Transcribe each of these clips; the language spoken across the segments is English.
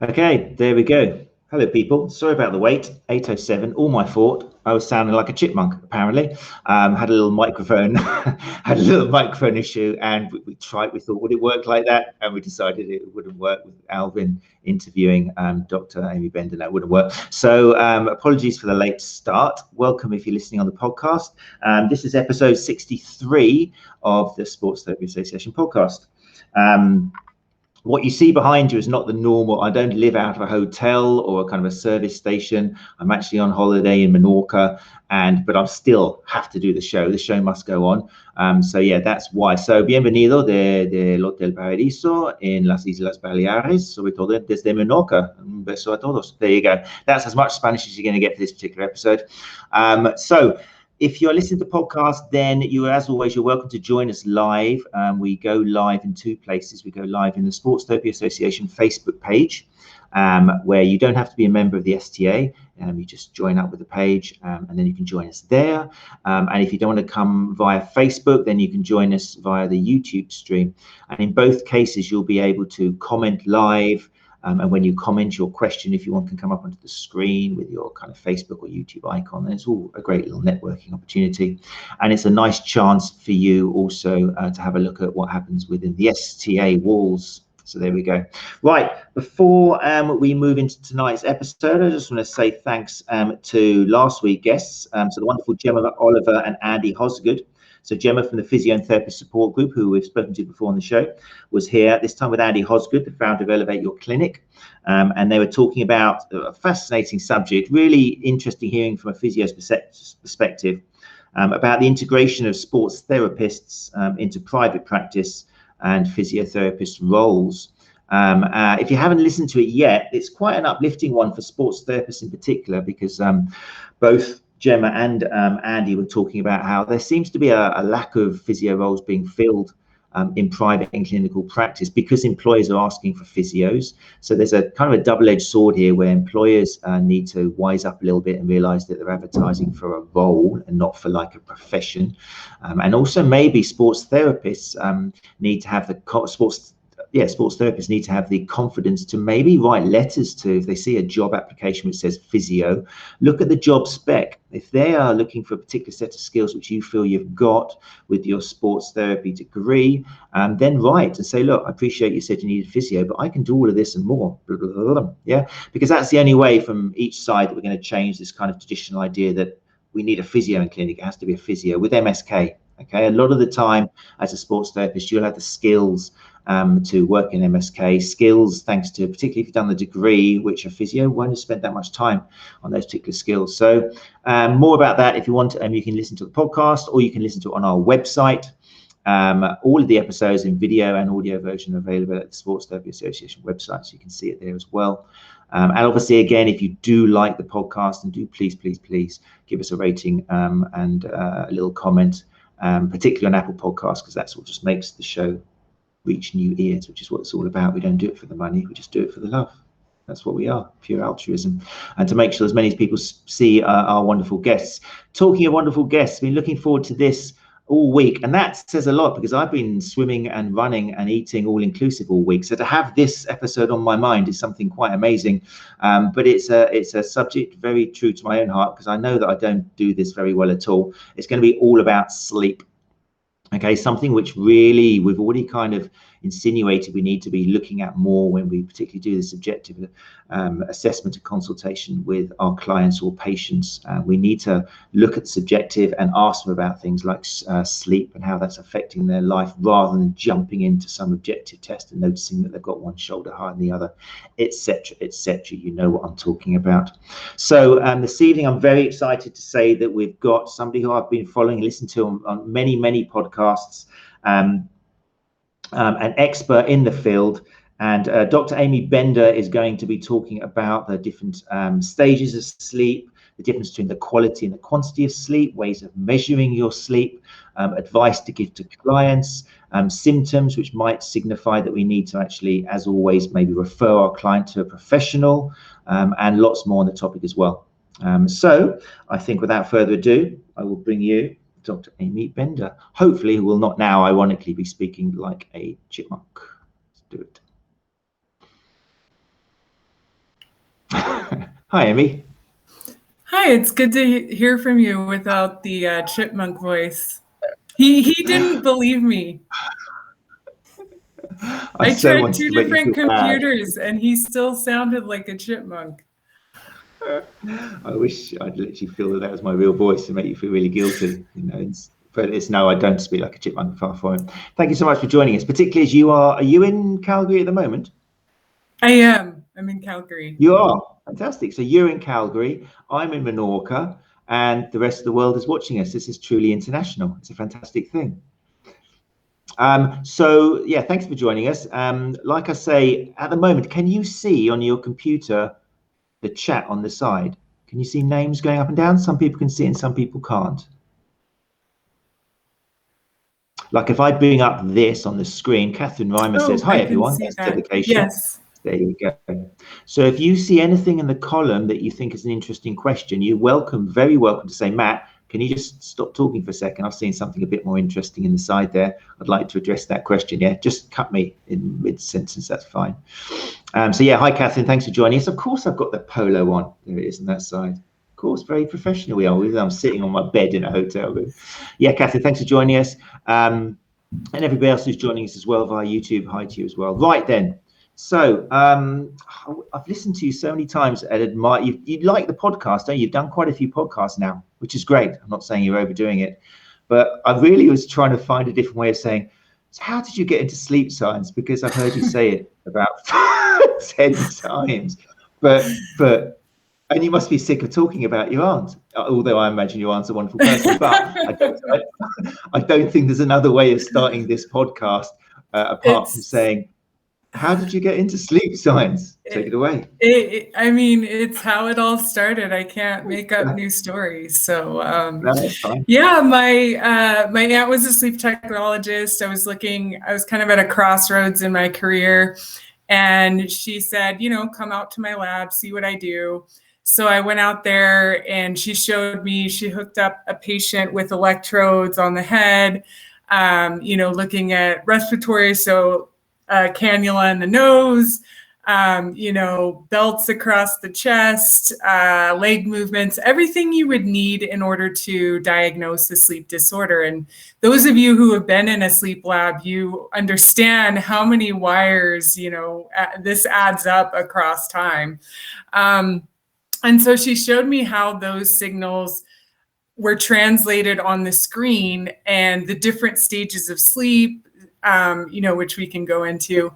Okay, there we go. Hello, people. Sorry about the wait. 8:07, all my fault. I was sounding like a chipmunk, apparently. Had a little microphone, had a little microphone issue, and we tried. We thought, would it work like that? And we decided it wouldn't work with Alvin interviewing Dr. Amy Bender. That wouldn't work. So apologies for the late start. Welcome if you're listening on the podcast. This is episode 63 of the Sports Therapy Association podcast. What you see behind you is not the normal. I don't live out of a hotel or a kind of a service station. I'm actually on holiday in Menorca, but I still have to do the show. The show must go on. So yeah, that's why. So bienvenido del Hotel Paradiso en las Islas Baleares, sobre todo desde Menorca. Un beso a todos. There you go. That's as much Spanish as you're going to get for this particular episode. So if you're listening to the podcast, then as always, you're welcome to join us live. We go live in two places. We go live in the Sports Therapy Association Facebook page, where you don't have to be a member of the STA. You just join up with the page, and then you can join us there. And if you don't want to come via Facebook, then you can join us via the YouTube stream. And in both cases, you'll be able to comment live. And when you comment your question, if you want, can come up onto the screen with your kind of Facebook or YouTube icon. And it's all a great little networking opportunity. And it's a nice chance for you also to have a look at what happens within the STA walls. So there we go. Right, before we move into tonight's episode, I just want to say thanks to last week's guests, so the wonderful Gemma Oliver and Andy Hosgood. So Gemma from the Physio and Therapist Support Group, who we've spoken to before on the show, was here this time with Andy Hosgood, the founder of Elevate Your Clinic. And they were talking about a fascinating subject, really interesting hearing from a physio's perspective about the integration of sports therapists into private practice and physiotherapist roles. If you haven't listened to it yet, it's quite an uplifting one for sports therapists in particular, because both Gemma and Andy were talking about how there seems to be a lack of physio roles being filled in private and clinical practice because employers are asking for physios. So there's a kind of a double-edged sword here where employers need to wise up a little bit and realize that they're advertising for a role and not for like a profession. And also maybe sports therapists need to have sports therapists need to have the confidence to maybe write letters to, if they see a job application which says physio, look at the job spec. If they are looking for a particular set of skills which you feel you've got with your sports therapy degree, then write and say, look, I appreciate you said you needed physio, but I can do all of this and more. Yeah, because that's the only way from each side that we're going to change this kind of traditional idea that we need a physio in clinic. It has to be a physio with MSK. Okay, a lot of the time as a sports therapist, you'll have the skills to work in MSK, skills thanks to, particularly if you've done the degree, which a physio won't have spent that much time on those particular skills. So more about that if you want, you can listen to the podcast or you can listen to it on our website. All of the episodes in video and audio version are available at the Sports Therapy Association website, so you can see it there as well. And obviously, again, if you do like the podcast, and do please give us a rating and a little comment, particularly on Apple Podcasts, because that's what just makes the show reach new ears, which is what it's all about. We don't do it for the money, we just do it for the love. That's what we are, pure altruism, and to make sure as many people see our wonderful guests. Talking of wonderful guests, been looking forward to this all week, and that says a lot because I've been swimming and running and eating all inclusive all week, so to have this episode on my mind is something quite amazing. But it's a subject very true to my own heart, because I know that I don't do this very well at all. It's going to be all about sleep. Okay, something which really we've already kind of insinuated we need to be looking at more when we particularly do the subjective assessment and consultation with our clients or patients. We need to look at the subjective and ask them about things like sleep and how that's affecting their life, rather than jumping into some objective test and noticing that they've got one shoulder higher than the other, etc., etc. You know what I'm talking about. So this evening, I'm very excited to say that we've got somebody who I've been following and listened to on many podcasts, an expert in the field, and Dr. Amy Bender is going to be talking about the different stages of sleep, the difference between the quality and the quantity of sleep, ways of measuring your sleep, advice to give to clients, symptoms which might signify that we need to actually, as always, maybe refer our client to a professional, and lots more on the topic as well. So I think without further ado, I will bring you Dr. Amy Bender, hopefully who will not now ironically be speaking like a chipmunk. Let's do it. Hi, Emmy. Hi, it's good to hear from you without the chipmunk voice. He didn't believe me. I I so tried wanted two to make you different feel bad. computers and he still sounded like a chipmunk. I wish I'd let you feel that that was my real voice and make you feel really guilty. But it's no, I don't speak like a chipmunk, far from it. Thank you so much for joining us, particularly as are you in Calgary at the moment? I am. I'm in Calgary. You are. Fantastic. So you're in Calgary, I'm in Menorca, and the rest of the world is watching us. This is truly international. It's a fantastic thing. So yeah, thanks for joining us. Like I say, at the moment, can you see on your computer the chat on the side? Can you see names going up and down? Some people can see and some people can't. Like if I bring up this on the screen, Catherine Reimer says, Oh, "Hi I can everyone." see That's that. dedication. Yes. There you go. So if you see anything in the column that you think is an interesting question, you're welcome, very welcome to say, Matt, can you just stop talking for a second? I've seen something a bit more interesting in the side there. I'd like to address that question. Yeah, just cut me in mid-sentence. That's fine. So yeah, hi, Catherine. Thanks for joining us. Of course, I've got the polo on. There it is on that side. Of course, very professional we are. I'm sitting on my bed in a hotel room. Yeah, Catherine, thanks for joining us. And everybody else who's joining us as well via YouTube, hi to you as well. Right then. So I've listened to you so many times and admire you like the podcast, don't you? You've done quite a few podcasts now, which is great. I'm not saying you're overdoing it, but I really was trying to find a different way of saying, so how did you get into sleep science? Because I've heard you say it about 10 times. But and you must be sick of talking about your aunt, although I imagine your aunt's a wonderful person. But I don't think there's another way of starting this podcast apart from It's saying, how did you get into sleep science? Take it away. I mean, it's how it all started. I can't make up new stories. So, No, that's fine. yeah, my aunt was a sleep technologist. I was kind of at a crossroads in my career, and she said, come out to my lab, see what I do. So I went out there and she showed me, she hooked up a patient with electrodes on the head, looking at respiratory, so cannula in the nose, belts across the chest, leg movements, everything you would need in order to diagnose a sleep disorder. And those of you who have been in a sleep lab, you understand how many wires, this adds up across time. And so she showed me how those signals were translated on the screen and the different stages of sleep, which we can go into.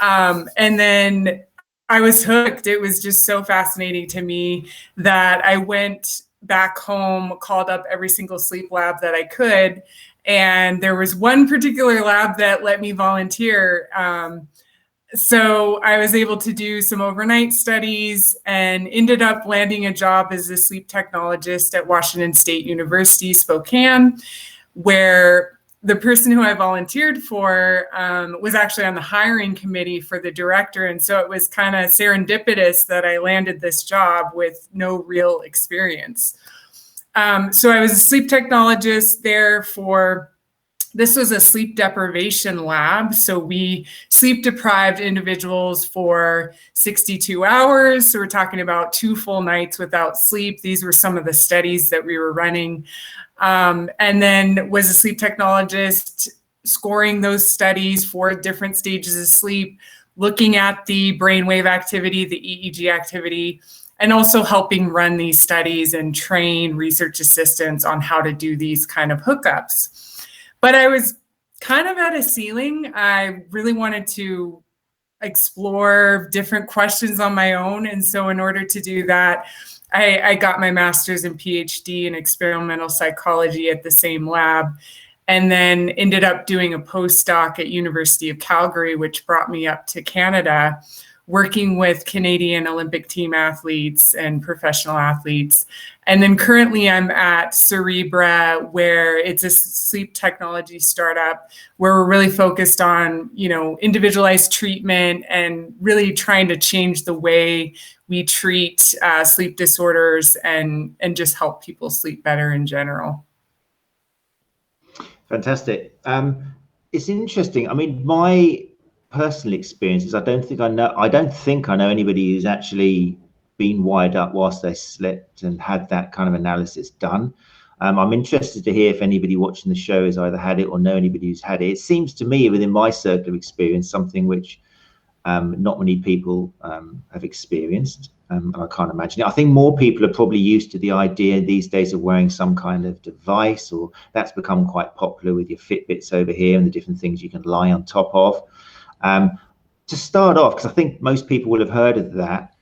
And then I was hooked. It was just so fascinating to me that I went back home, called up every single sleep lab that I could. And there was one particular lab that let me volunteer. So I was able to do some overnight studies and ended up landing a job as a sleep technologist at Washington State University, Spokane, where the person who I volunteered for was actually on the hiring committee for the director. And so it was kind of serendipitous that I landed this job with no real experience. So I was a sleep technologist there this was a sleep deprivation lab. So we sleep deprived individuals for 62 hours. So we're talking about 2 full nights without sleep. These were some of the studies that we were running. And then was a sleep technologist scoring those studies for different stages of sleep, looking at the brainwave activity, the EEG activity, and also helping run these studies and train research assistants on how to do these kind of hookups. But I was kind of at a ceiling. I really wanted to explore different questions on my own. And so in order to do that, I got my master's and PhD in experimental psychology at the same lab, and then ended up doing a postdoc at University of Calgary, which brought me up to Canada, working with Canadian Olympic team athletes and professional athletes. And then currently I'm at Cerebra, where it's a sleep technology startup where we're really focused on, individualized treatment and really trying to change the way we treat sleep disorders and just help people sleep better in general. Fantastic. It's interesting. I mean, my personal experiences, I don't think I know anybody who's actually been wired up whilst they slept and had that kind of analysis done. I'm interested to hear if anybody watching the show has either had it or know anybody who's had it. It seems to me, within my circle of experience, something which not many people have experienced, and I can't imagine it. I think more people are probably used to the idea these days of wearing some kind of device, or that's become quite popular with your Fitbits over here and the different things you can lie on top of. To start off, because I think most people will have heard of that,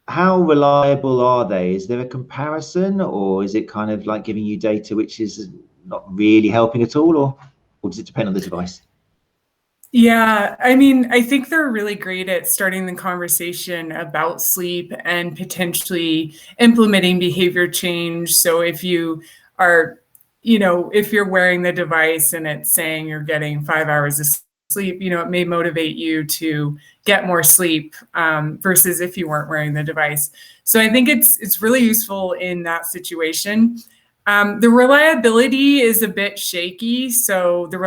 how reliable are they? Is there a comparison, or is it kind of like giving you data which is not really helping at all, or does it depend on the device? Yeah, I mean, I think they're really great at starting the conversation about sleep and potentially implementing behavior change. So if you are, if you're wearing the device and it's saying you're getting 5 hours of sleep, it may motivate you to get more sleep versus if you weren't wearing the device. So I think it's really useful in that situation. The reliability is a bit shaky. So the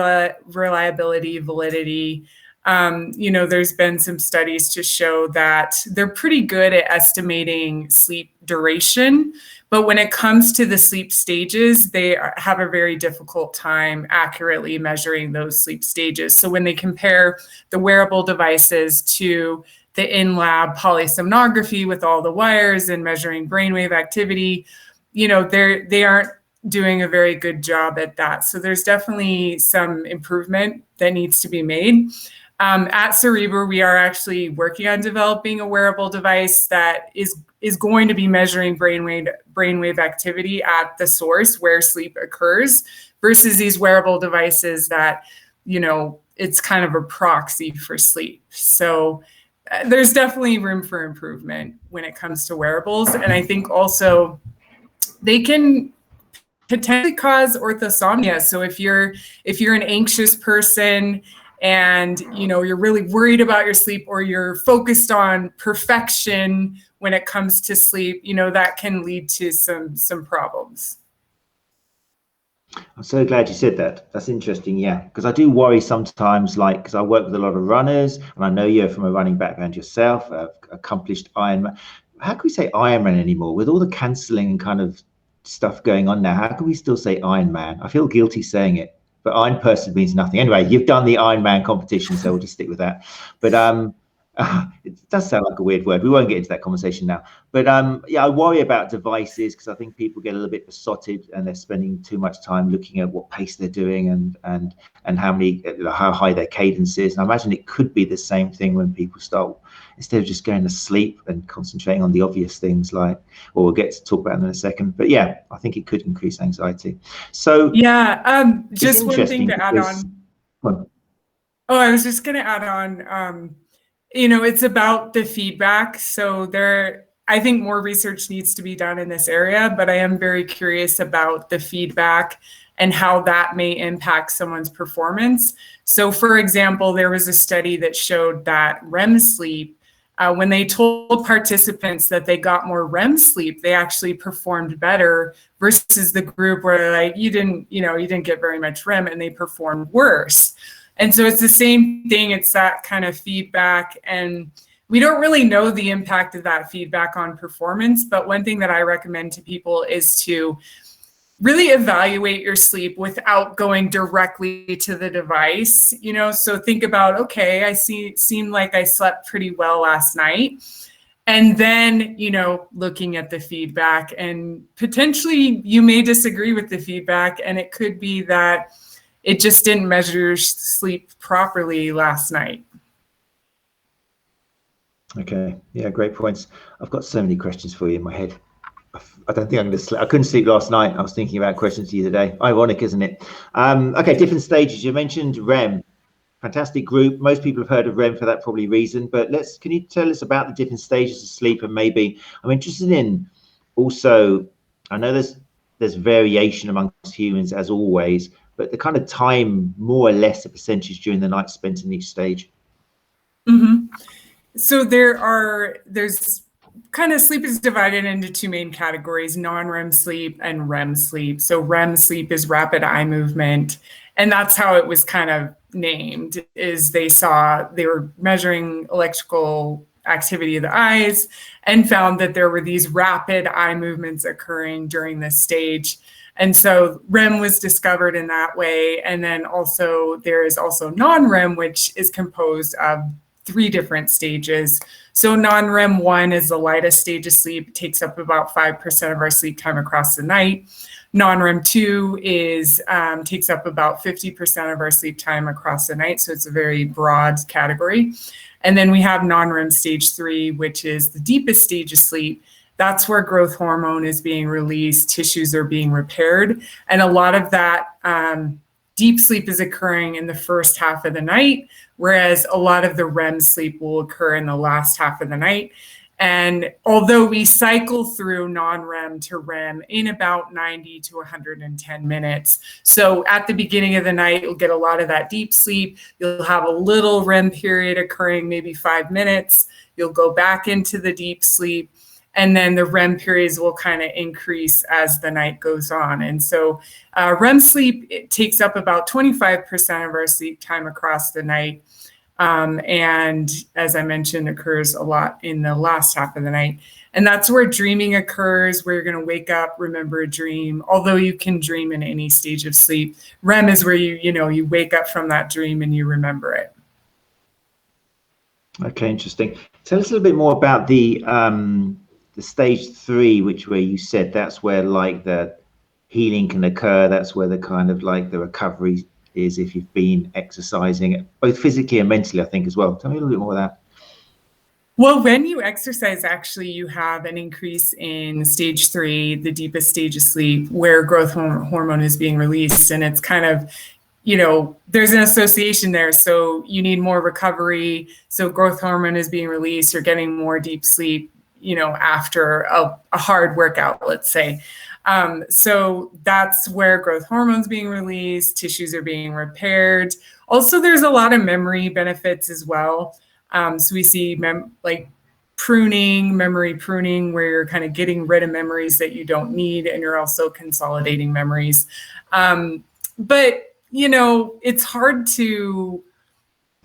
reliability, validity, there's been some studies to show that they're pretty good at estimating sleep duration. But when it comes to the sleep stages, they have a very difficult time accurately measuring those sleep stages. So when they compare the wearable devices to the in-lab polysomnography with all the wires and measuring brainwave activity, they aren't doing a very good job at that. So there's definitely some improvement that needs to be made. At Cerebra, we are actually working on developing a wearable device that is going to be measuring brainwave activity at the source where sleep occurs, versus these wearable devices that, it's kind of a proxy for sleep. So there's definitely room for improvement when it comes to wearables. And I think also they can potentially cause orthosomnia. So if you're an anxious person and you're really worried about your sleep, or you're focused on perfection when it comes to sleep, that can lead to some problems. I'm so glad you said that. That's interesting. Yeah, because I do worry sometimes, because I work with a lot of runners, and I know you're from a running background yourself, accomplished Ironman. How can we say Ironman anymore with all the cancelling and kind of stuff going on now? How can we still say Ironman? I feel guilty saying it, but Iron person means nothing. Anyway, you've done the Ironman competition, so we'll just stick with that. But it does sound like a weird word. We won't get into that conversation now. But I worry about devices, because I think people get a little bit besotted and they're spending too much time looking at what pace they're doing and how high their cadence is. And I imagine it could be the same thing when people start, instead of just going to sleep and concentrating on the obvious things, or we'll get to talk about them in a second. But yeah, I think it could increase anxiety. So yeah, just one thing to add on. Oh, I was just going to add on. It's about the feedback. So I think more research needs to be done in this area, but I am very curious about the feedback and how that may impact someone's performance. So for example, there was a study that showed that REM sleep, when they told participants that they got more REM sleep, they actually performed better versus the group where they're like, you didn't get very much REM, and they performed worse. And so it's the same thing. It's that kind of feedback. And we don't really know the impact of that feedback on performance. But one thing that I recommend to people is to really evaluate your sleep without going directly to the device. So think about, okay, seemed like I slept pretty well last night. And then, looking at the feedback, and potentially you may disagree with the feedback, and it could be that it just didn't measure your sleep properly last night. Okay. Yeah, great points. I've got so many questions for you in my head. I don't think I'm going to sleep. I couldn't sleep last night. I was thinking about questions to you today. Ironic, isn't it? Okay, different stages. You mentioned REM. Fantastic group. Most people have heard of REM for that probably reason. But can you tell us about the different stages of sleep? And maybe I'm interested in also, I know there's variation amongst humans as always, but the kind of time, more or less, the percentage during the night spent in each stage. Mm-hmm. So there's kind of, sleep is divided into two main categories: non-REM sleep and REM sleep. So REM sleep is rapid eye movement, and that's how it was kind of named, is they were measuring electrical activity of the eyes, and found that there were these rapid eye movements occurring during this stage. And so REM was discovered in that way. And then also there is also non-REM, which is composed of 3 different stages. So non-REM 1 is the lightest stage of sleep. It takes up about 5% of our sleep time across the night. Non-REM 2 is takes up about 50% of our sleep time across the night. So it's a very broad category. And then we have non-REM stage 3, which is the deepest stage of sleep. That's where growth hormone is being released, tissues are being repaired. And a lot of that deep sleep is occurring in the first half of the night, whereas a lot of the REM sleep will occur in the last half of the night. And although we cycle through non-REM to REM in about 90 to 110 minutes. So at the beginning of the night, you'll get a lot of that deep sleep. You'll have a little REM period occurring, maybe 5 minutes. You'll go back into the deep sleep. And then the REM periods will kind of increase as the night goes on. And so REM sleep, it takes up about 25% of our sleep time across the night. And as I mentioned, occurs a lot in the last half of the night. And that's where dreaming occurs, where you're going to wake up, remember a dream, although you can dream in any stage of sleep. REM is where you wake up from that dream and you remember it. Okay, interesting. Tell us a little bit more about the stage 3, where you said that's where like the healing can occur. That's where the kind of like the recovery is if you've been exercising, both physically and mentally, I think, as well. Tell me a little bit more of that. Well, when you exercise, actually, you have an increase in stage 3, the deepest stage of sleep, where growth hormone is being released. And it's kind of, there's an association there. So you need more recovery. So growth hormone is being released. You're getting more deep sleep, after a hard workout, let's say. So that's where growth hormones being released, tissues are being repaired. Also, there's a lot of memory benefits as well. So we see memory pruning, where you're kind of getting rid of memories that you don't need, and you're also consolidating memories. But, it's hard to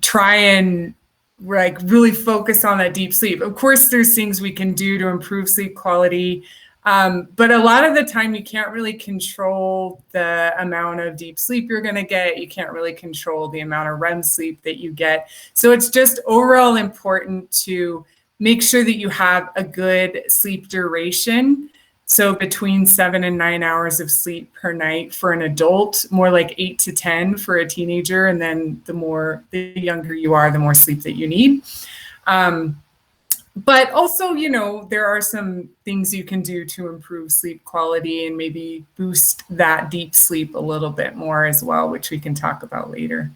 try and really focus on that deep sleep. Of course, there's things we can do to improve sleep quality. But a lot of the time you can't really control the amount of deep sleep you're going to get. You can't really control the amount of REM sleep that you get. So it's just overall important to make sure that you have a good sleep duration. So between 7 and 9 hours of sleep per night for an adult, more like 8 to 10 for a teenager. And then the younger you are, the more sleep that you need. But also, there are some things you can do to improve sleep quality and maybe boost that deep sleep a little bit more as well, which we can talk about later.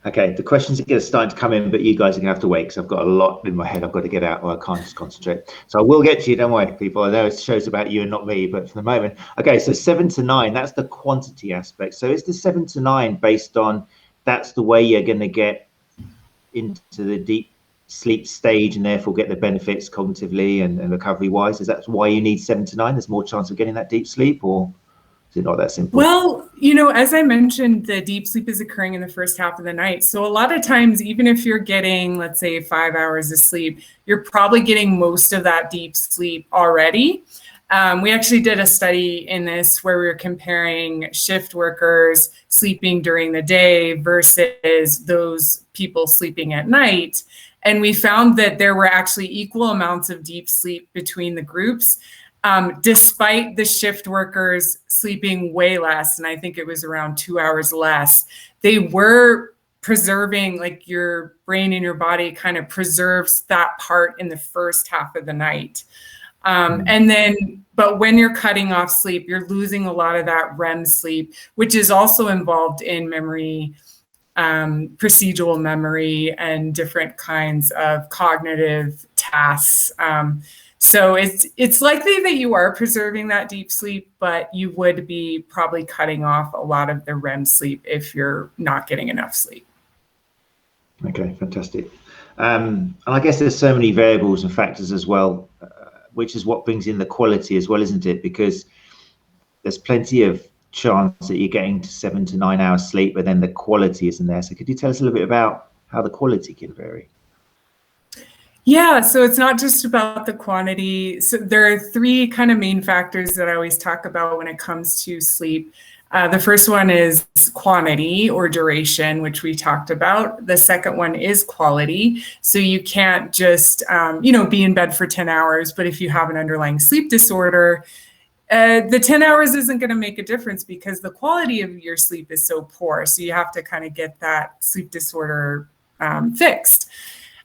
Okay, the questions are starting to come in, but you guys are going to have to wait because I've got a lot in my head I've got to get out or I can't just concentrate. So I will get to you, don't worry, people. I know it shows about you and not me, but for the moment. Okay, so 7 to 9, that's the quantity aspect. So is the 7 to 9 based on that's the way you're going to get into the deep sleep stage and therefore get the benefits cognitively and recovery wise? Is that why you need 7 to 9? There's more chance of getting that deep sleep, or is it not that simple? Well, as I mentioned, the deep sleep is occurring in the first half of the night. So a lot of times, even if you're getting, let's say, 5 hours of sleep, you're probably getting most of that deep sleep already. We actually did a study in this where we were comparing shift workers sleeping during the day versus those people sleeping at night. And we found that there were actually equal amounts of deep sleep between the groups, despite the shift workers sleeping way less. And I think it was around 2 hours less. They were preserving, like your brain and your body kind of preserves that part in the first half of the night. But when you're cutting off sleep, you're losing a lot of that REM sleep, which is also involved in memory, procedural memory and different kinds of cognitive tasks. So it's likely that you are preserving that deep sleep, but you would be probably cutting off a lot of the REM sleep if you're not getting enough sleep. Okay, fantastic. And I guess there's so many variables and factors as well, which is what brings in the quality as well, isn't it? Because there's plenty of chance that you're getting to 7 to 9 hours sleep, but then the quality isn't there. So could you tell us a little bit about how the quality can vary? Yeah, so it's not just about the quantity. So there are three kind of main factors that I always talk about when it comes to sleep. The first one is quantity or duration, which we talked about. The second one is quality. So you can't just, be in bed for 10 hours, but if you have an underlying sleep disorder, the 10 hours isn't going to make a difference because the quality of your sleep is so poor. So you have to kind of get that sleep disorder fixed.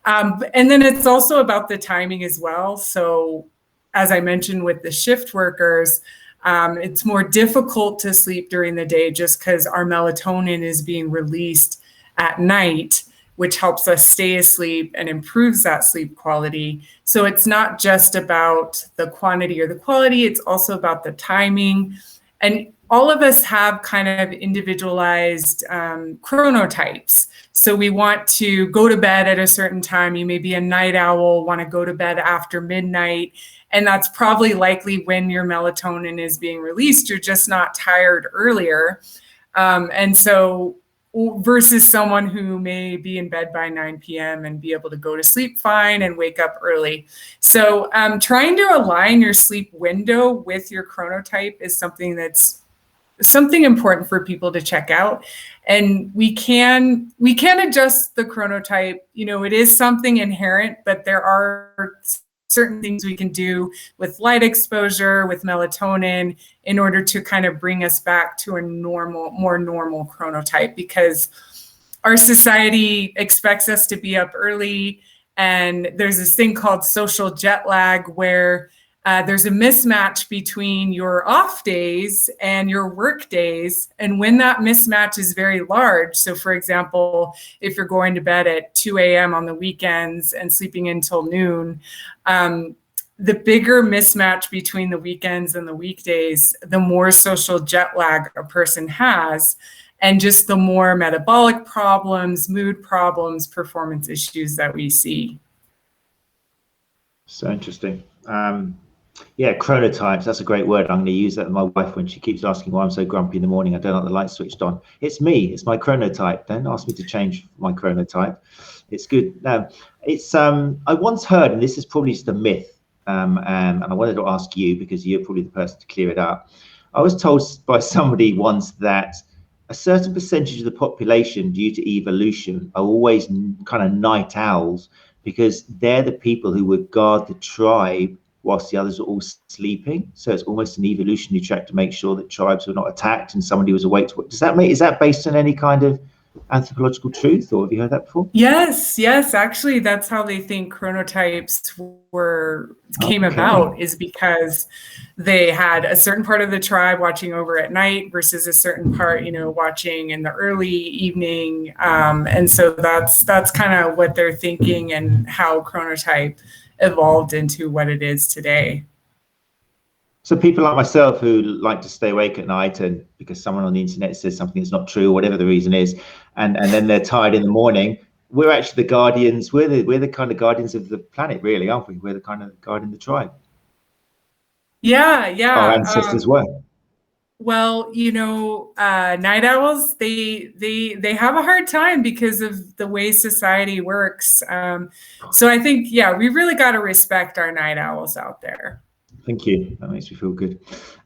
And then it's also about the timing as well. So as I mentioned with the shift workers, it's more difficult to sleep during the day just because our melatonin is being released at night, which helps us stay asleep and improves that sleep quality. So it's not just about the quantity or the quality, it's also about the timing. And all of us have kind of individualized chronotypes. So we want to go to bed at a certain time. You may be a night owl, want to go to bed after midnight. And that's probably likely when your melatonin is being released. You're just not tired earlier. And so versus someone who may be in bed by 9 p.m. and be able to go to sleep fine and wake up early. So trying to align your sleep window with your chronotype is something important for people to check out. And we can adjust the chronotype. It is something inherent, but there are certain things we can do with light exposure, with melatonin, in order to kind of bring us back to a more normal chronotype, because our society expects us to be up early. And there's this thing called social jet lag where there's a mismatch between your off days and your work days. And when that mismatch is very large, so for example, if you're going to bed at 2 a.m. on the weekends and sleeping until noon, the bigger mismatch between the weekends and the weekdays, the more social jet lag a person has, and just the more metabolic problems, mood problems, performance issues that we see. So interesting. Yeah, chronotypes, that's a great word. I'm going to use that with my wife when she keeps asking why I'm so grumpy in the morning. I don't like the light switched on. It's me. It's my chronotype. Don't ask me to change my chronotype. It's good. I once heard, and this is probably just a myth, and I wanted to ask you because you're probably the person to clear it up. I was told by somebody once that a certain percentage of the population, due to evolution, are always kind of night owls because they're the people who would guard the tribe whilst the others are all sleeping. So it's almost an evolutionary track to make sure that tribes were not attacked and somebody was awake. Is that based on any kind of anthropological truth, or have you heard that before? Yes, actually that's how they think chronotypes came about, is because they had a certain part of the tribe watching over at night versus a certain part, watching in the early evening. And so that's kind of what they're thinking and how chronotype evolved into what it is today. So people like myself who like to stay awake at night, and because someone on the internet says something that's not true, or whatever the reason is, and then they're tired in the morning, we're actually the guardians. We're the kind of guardians of the planet, really, aren't we? We're the kind of guardian of the tribe. Yeah. Our ancestors were. Well, night owls, they have a hard time because of the way society works. So I think, we really got to respect our night owls out there. Thank you. That makes me feel good.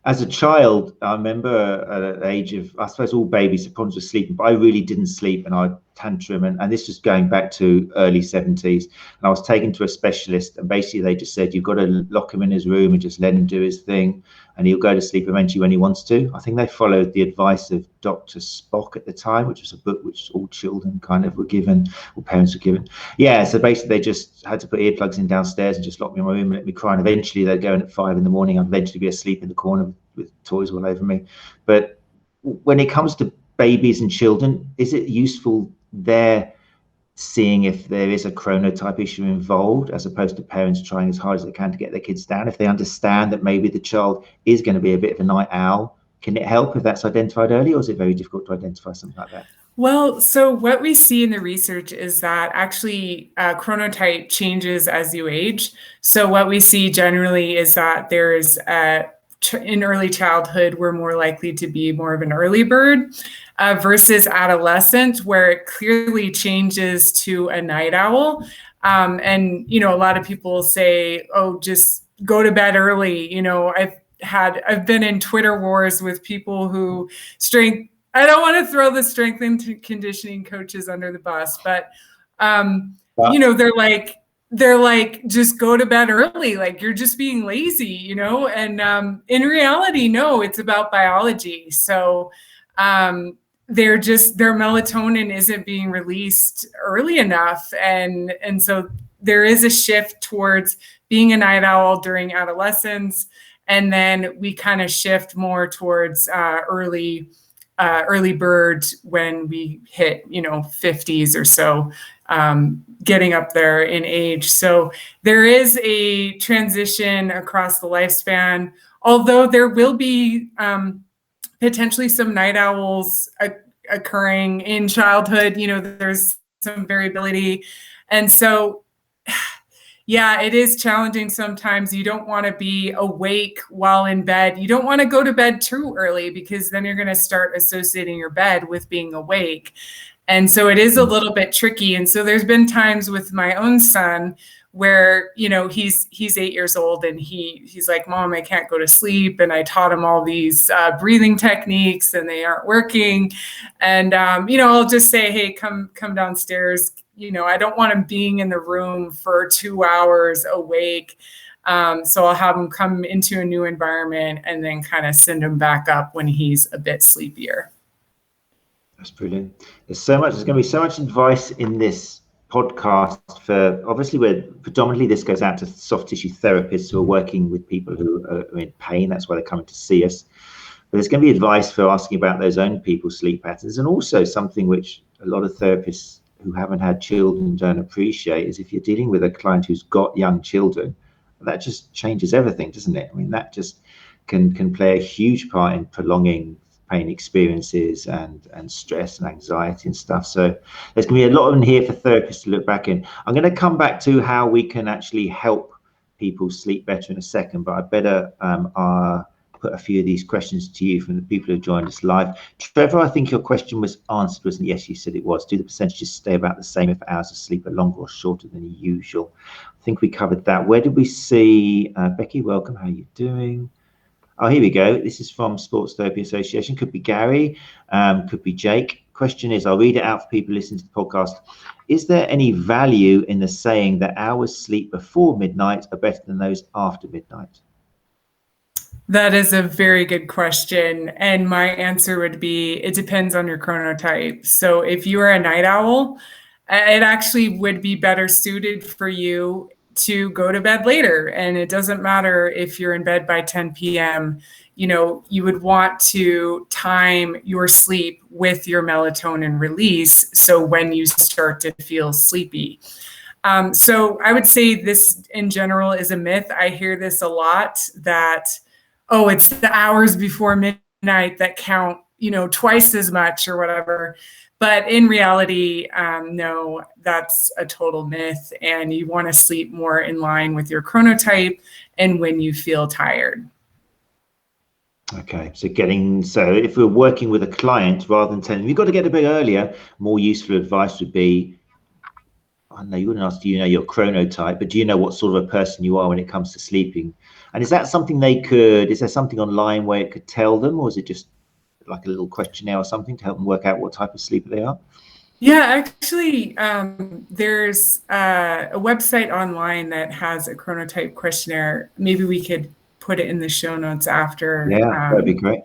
As a child, I remember at the age of, I suppose all babies have problems with sleeping, but I really didn't sleep and I tantrum. And this was going back to early 70s. And I was taken to a specialist, and basically they just said, you've got to lock him in his room and just let him do his thing. And he'll go to sleep eventually when he wants to. I think they followed the advice of Dr. Spock at the time, which was a book which all children kind of were given, or parents were given. Yeah, so basically they just had to put earplugs in downstairs and just lock me in my room and let me cry. And eventually they'd go in at 5 a.m. I'd eventually be asleep in the corner with toys all over me. But when it comes to babies and children, is it useful there seeing if there is a chronotype issue involved, as opposed to parents trying as hard as they can to get their kids down? If they understand that maybe the child is going to be a bit of a night owl, can it help if that's identified early, or is it very difficult to identify something like that? Well, so what we see in the research is that actually chronotype changes as you age. So what we see generally is that there is in early childhood, we're more likely to be more of an early bird versus adolescent, where it clearly changes to a night owl. And, you know, a lot of people say, oh, just go to bed early. You know, I've been in Twitter wars with people who I don't want to throw the strength and conditioning coaches under the bus, but, you know, they're like, just go to bed early. Like, you're just being lazy, you know? And in reality, no, it's about biology. So their melatonin isn't being released early enough. And so there is a shift towards being a night owl during adolescence. And then we kind of shift more towards early bird when we hit, you know, 50s or so, getting up there in age. So there is a transition across the lifespan, although there will be potentially some night owls occurring in childhood. You know, there's some variability. And so, yeah, it is challenging sometimes. You don't want to be awake while in bed. You don't want to go to bed too early, because then you're going to start associating your bed with being awake. And so it is a little bit tricky. And so there's been times with my own son where, you know, he's 8 years old and he's like, Mom, I can't go to sleep. And I taught him all these breathing techniques and they aren't working. And, you know, I'll just say, hey, come downstairs. You know, I don't want him being in the room for 2 hours awake. So I'll have him come into a new environment and then kind of send him back up when he's a bit sleepier. That's brilliant. There's going to be so much advice in this podcast for, obviously, where predominantly this goes out to soft tissue therapists who are working with people who are in pain. That's why they're coming to see us. But there's going to be advice for asking about those own people's sleep patterns, and also something which a lot of therapists who haven't had children don't appreciate is if you're dealing with a client who's got young children, that just changes everything, doesn't it? I mean, that just can play a huge part in prolonging pain experiences and stress and anxiety and stuff. So there's going to be a lot in here for therapists to look back in. I'm going to come back to how we can actually help people sleep better in a second, but I better put a few of these questions to you from the people who joined us live. Trevor, I think your question was answered, wasn't it? Yes, you said it was. Do the percentages stay about the same if hours of sleep are longer or shorter than usual? I think we covered that. Where did we see Becky? Welcome. How are you doing? Oh, here we go. This is from Sports Therapy Association. Could be Gary, could be Jake. Question is, I'll read it out for people listening to the podcast. Is there any value in the saying that hours sleep before midnight are better than those after midnight? That is a very good question. And my answer would be, it depends on your chronotype. So if you are a night owl, it actually would be better suited for you to go to bed later. And it doesn't matter if you're in bed by 10 p.m., you know, you would want to time your sleep with your melatonin release. So when you start to feel sleepy. So I would say this in general is a myth. I hear this a lot that, oh, it's the hours before midnight that count, you know, twice as much or whatever. But in reality, no, that's a total myth. And you want to sleep more in line with your chronotype and when you feel tired. Okay, so if we're working with a client, rather than telling them you've got to get a bit earlier, more useful advice would be, I know you wouldn't ask, do you know your chronotype, but do you know what sort of a person you are when it comes to sleeping? And is that something is there something online where it could tell them, or is it just like a little questionnaire or something to help them work out what type of sleeper they are? Yeah, actually, there's a website online that has a chronotype questionnaire. Maybe we could put it in the show notes after. Yeah, that'd be great.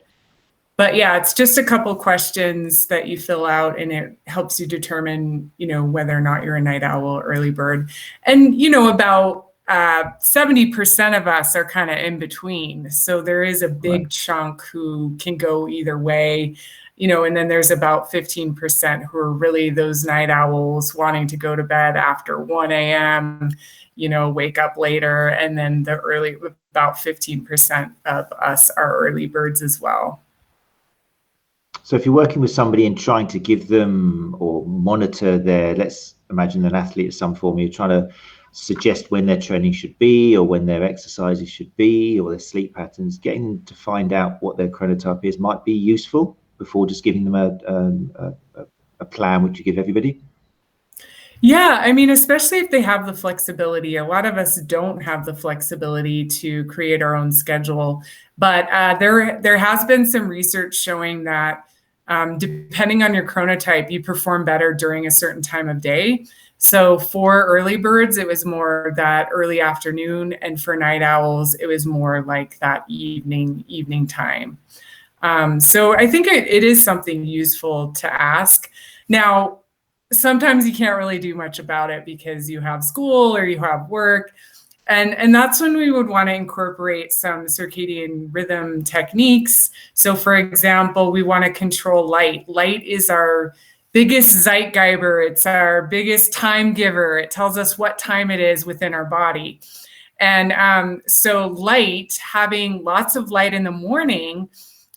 But yeah, it's just a couple questions that you fill out and it helps you determine, you know, whether or not you're a night owl or early bird. And, you know, about 70% of us are kind of in between. So there is a big chunk who can go either way, you know, and then there's about 15% who are really those night owls wanting to go to bed after 1 a.m., you know, wake up later. And then about 15% of us are early birds as well. So if you're working with somebody and trying to give them or monitor let's imagine an athlete of some form, you're trying to suggest when their training should be or when their exercises should be or their sleep patterns, getting them to find out what their chronotype is might be useful before just giving them a plan which you give everybody. Yeah, I mean, especially if they have the flexibility. A lot of us don't have the flexibility to create our own schedule, but there has been some research showing that depending on your chronotype, you perform better during a certain time of day. So for early birds, it was more that early afternoon, and for night owls, it was more like that evening time. So I think it is something useful to ask. Now, sometimes you can't really do much about it because you have school or you have work. And that's when we would want to incorporate some circadian rhythm techniques. So for example, we want to control light. Light is our biggest Zeitgeber. It's our biggest time giver. It tells us what time it is within our body. And so light, having lots of light in the morning,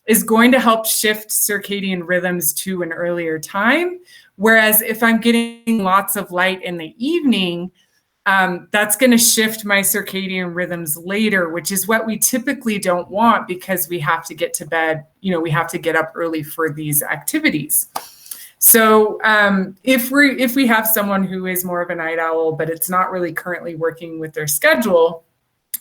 is going to help shift circadian rhythms to an earlier time. Whereas if I'm getting lots of light in the evening, that's going to shift my circadian rhythms later, which is what we typically don't want because we have to get to bed. We have to get up early for these activities. So if we have someone who is more of a night owl, but it's not really currently working with their schedule,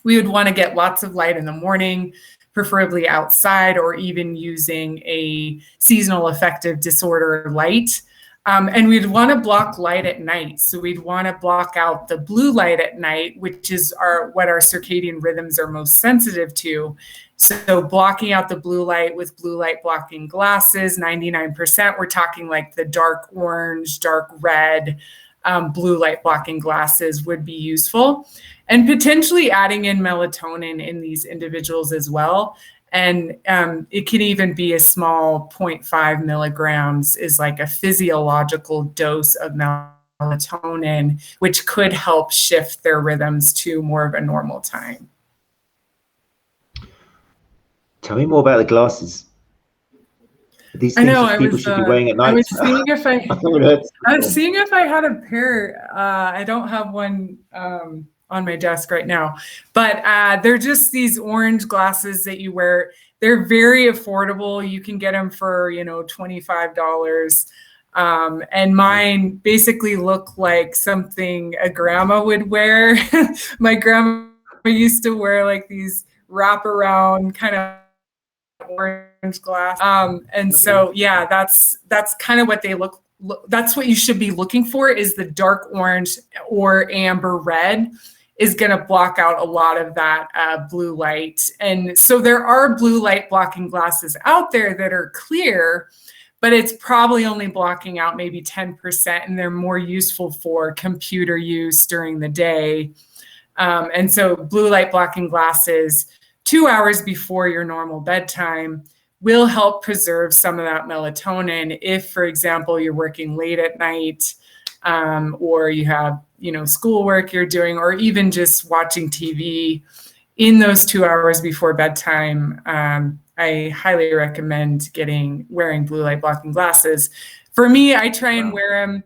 we would want to get lots of light in the morning, preferably outside, or even using a seasonal affective disorder light. And we'd want to block light at night. So we'd want to block out the blue light at night, which is what our circadian rhythms are most sensitive to. So blocking out the blue light with blue light blocking glasses, 99%, we're talking like the dark orange, dark red, blue light blocking glasses would be useful. And potentially adding in melatonin in these individuals as well. And it can even be a small 0.5 milligrams is like a physiological dose of melatonin, which could help shift their rhythms to more of a normal time. Tell me more about the glasses. These things that people should be wearing at night. I was seeing if I had a pair. I don't have one on my desk right now, but they're just these orange glasses that you wear. They're very affordable. You can get them for, $25. And mine basically look like something a grandma would wear. My grandma used to wear like these wraparound kind of orange glass. And so, yeah, that's kind of what they look. That's what you should be looking for, is the dark orange or amber red is going to block out a lot of that blue light. And so there are blue light blocking glasses out there that are clear, but it's probably only blocking out maybe 10%, and they're more useful for computer use during the day. And so blue light blocking glasses 2 hours before your normal bedtime will help preserve some of that melatonin if, for example, you're working late at night, or you have, schoolwork you're doing, or even just watching TV in those 2 hours before bedtime. I highly recommend wearing blue light blocking glasses. For me, I try and wear them,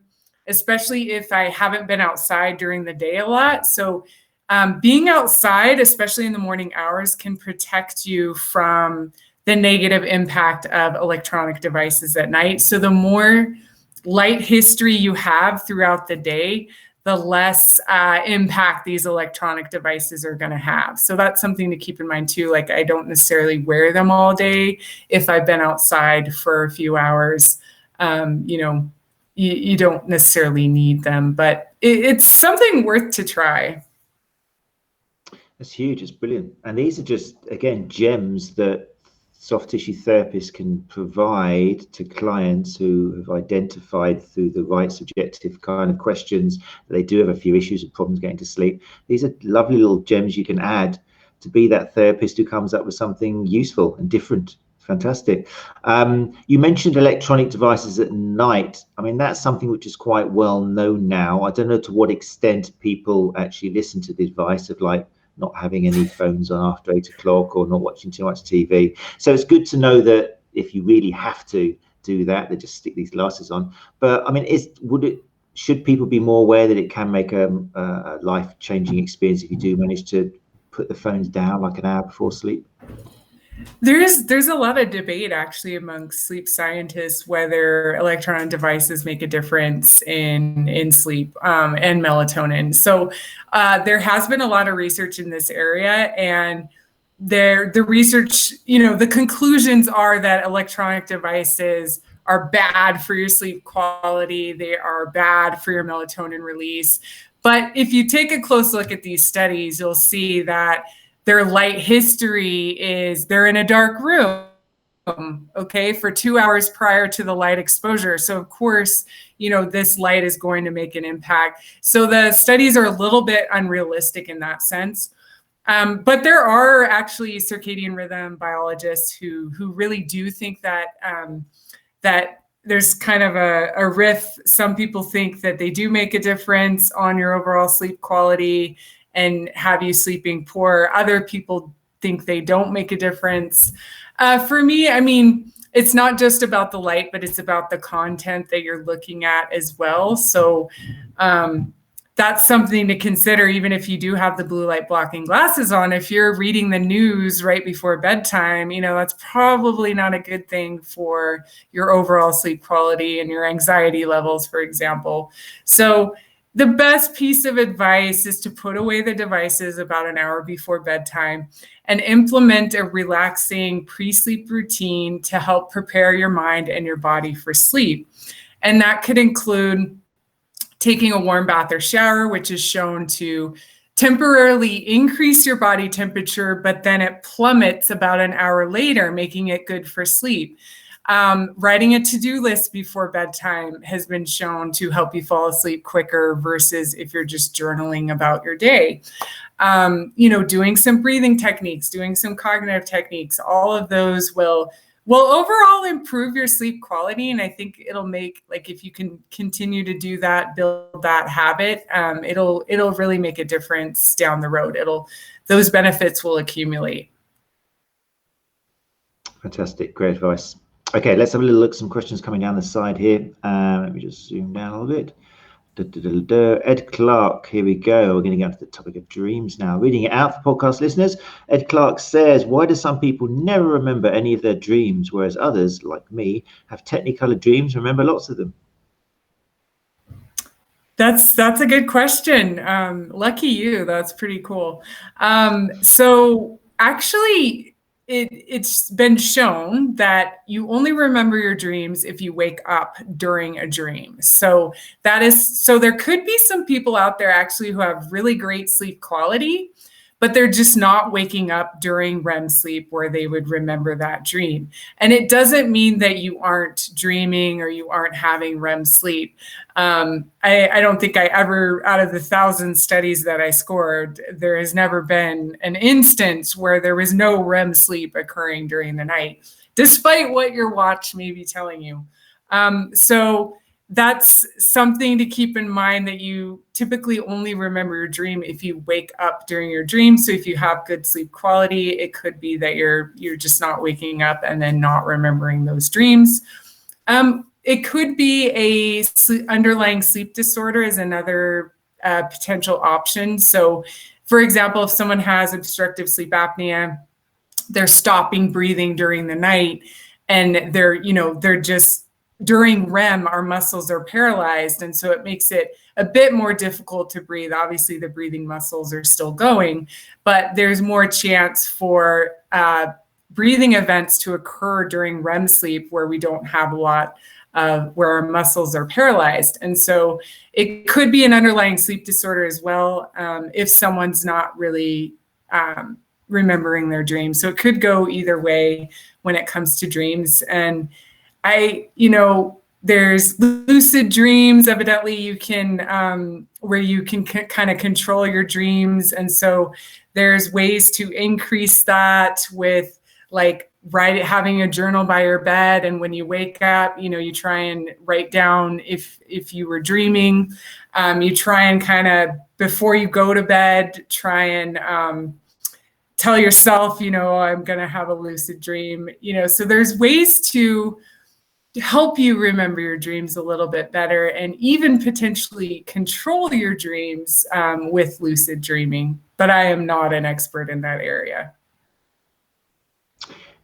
especially if I haven't been outside during the day a lot. So being outside, especially in the morning hours, can protect you from the negative impact of electronic devices at night. So the more light history you have throughout the day, the less impact these electronic devices are going to have. So that's something to keep in mind too. Like, I don't necessarily wear them all day. If I've been outside for a few hours, you don't necessarily need them, but it's something worth to try. That's huge. It's brilliant. And these are just, again, gems that soft tissue therapists can provide to clients who have identified through the right subjective kind of questions that they do have a few issues and problems getting to sleep. These are lovely little gems you can add to be that therapist who comes up with something useful and different. Fantastic. You mentioned electronic devices at night. I mean, that's something which is quite well known now. I don't know to what extent people actually listen to the advice of like not having any phones on after 8 o'clock or not watching too much TV. So it's good to know that if you really have to do that, they just stick these glasses on. But I mean, should people be more aware that it can make a life-changing experience if you do manage to put the phones down like an hour before sleep? There's a lot of debate actually amongst sleep scientists whether electronic devices make a difference in sleep and melatonin. So there has been a lot of research in this area, and the research, the conclusions are that electronic devices are bad for your sleep quality. They are bad for your melatonin release. But if you take a close look at these studies, you'll see that their light history is they're in a dark room, okay, for 2 hours prior to the light exposure. So of course, this light is going to make an impact. So the studies are a little bit unrealistic in that sense. But there are actually circadian rhythm biologists who really do think that that there's kind of a riff. Some people think that they do make a difference on your overall sleep quality and have you sleeping poor. Other people think they don't make a difference. For me, I mean, it's not just about the light, but it's about the content that you're looking at as well. So that's something to consider, even if you do have the blue light blocking glasses on. If you're reading the news right before bedtime, that's probably not a good thing for your overall sleep quality and your anxiety levels, for example. So the best piece of advice is to put away the devices about an hour before bedtime and implement a relaxing pre-sleep routine to help prepare your mind and your body for sleep. And that could include taking a warm bath or shower, which is shown to temporarily increase your body temperature, but then it plummets about an hour later, making it good for sleep. Writing a to-do list before bedtime has been shown to help you fall asleep quicker versus if you're just journaling about your day. Doing some breathing techniques, doing some cognitive techniques, all of those will overall improve your sleep quality. And I think it'll make, if you can continue to do that, build that habit, it'll really make a difference down the road. Those benefits will accumulate. Fantastic. Great advice. Okay, let's have a little look. Some questions coming down the side here. Let me just zoom down a little bit. Ed Clark, here we go. We're going to get to the topic of dreams now. Reading it out for podcast listeners. Ed Clark says, why do some people never remember any of their dreams, whereas others, like me, have technicolored dreams, remember lots of them? That's a good question. Lucky you. That's pretty cool. So actually, it's been shown that you only remember your dreams if you wake up during a dream. So there could be some people out there actually who have really great sleep quality, but they're just not waking up during REM sleep where they would remember that dream. And it doesn't mean that you aren't dreaming or you aren't having REM sleep. I don't think I ever, out of the 1,000 studies that I scored, there has never been an instance where there was no REM sleep occurring during the night, despite what your watch may be telling you. So that's something to keep in mind, that you typically only remember your dream if you wake up during your dream. So if you have good sleep quality, it could be that you're just not waking up and then not remembering those dreams. It could be a underlying sleep disorder is another potential option. So for example, if someone has obstructive sleep apnea, they're stopping breathing during the night, and they're just, during REM, our muscles are paralyzed. And so it makes it a bit more difficult to breathe. Obviously, the breathing muscles are still going, but there's more chance for breathing events to occur during REM sleep where we don't have a lot of where our muscles are paralyzed. And so it could be an underlying sleep disorder as well, if someone's not really remembering their dreams. So it could go either way when it comes to dreams. And there's lucid dreams. Evidently, you can, where you can kind of control your dreams. And so there's ways to increase that with having a journal by your bed. And when you wake up, you try and write down if you were dreaming. You try and kind of, before you go to bed, try and tell yourself, I'm going to have a lucid dream. So there's ways to help you remember your dreams a little bit better, and even potentially control your dreams with lucid dreaming. But I am not an expert in that area.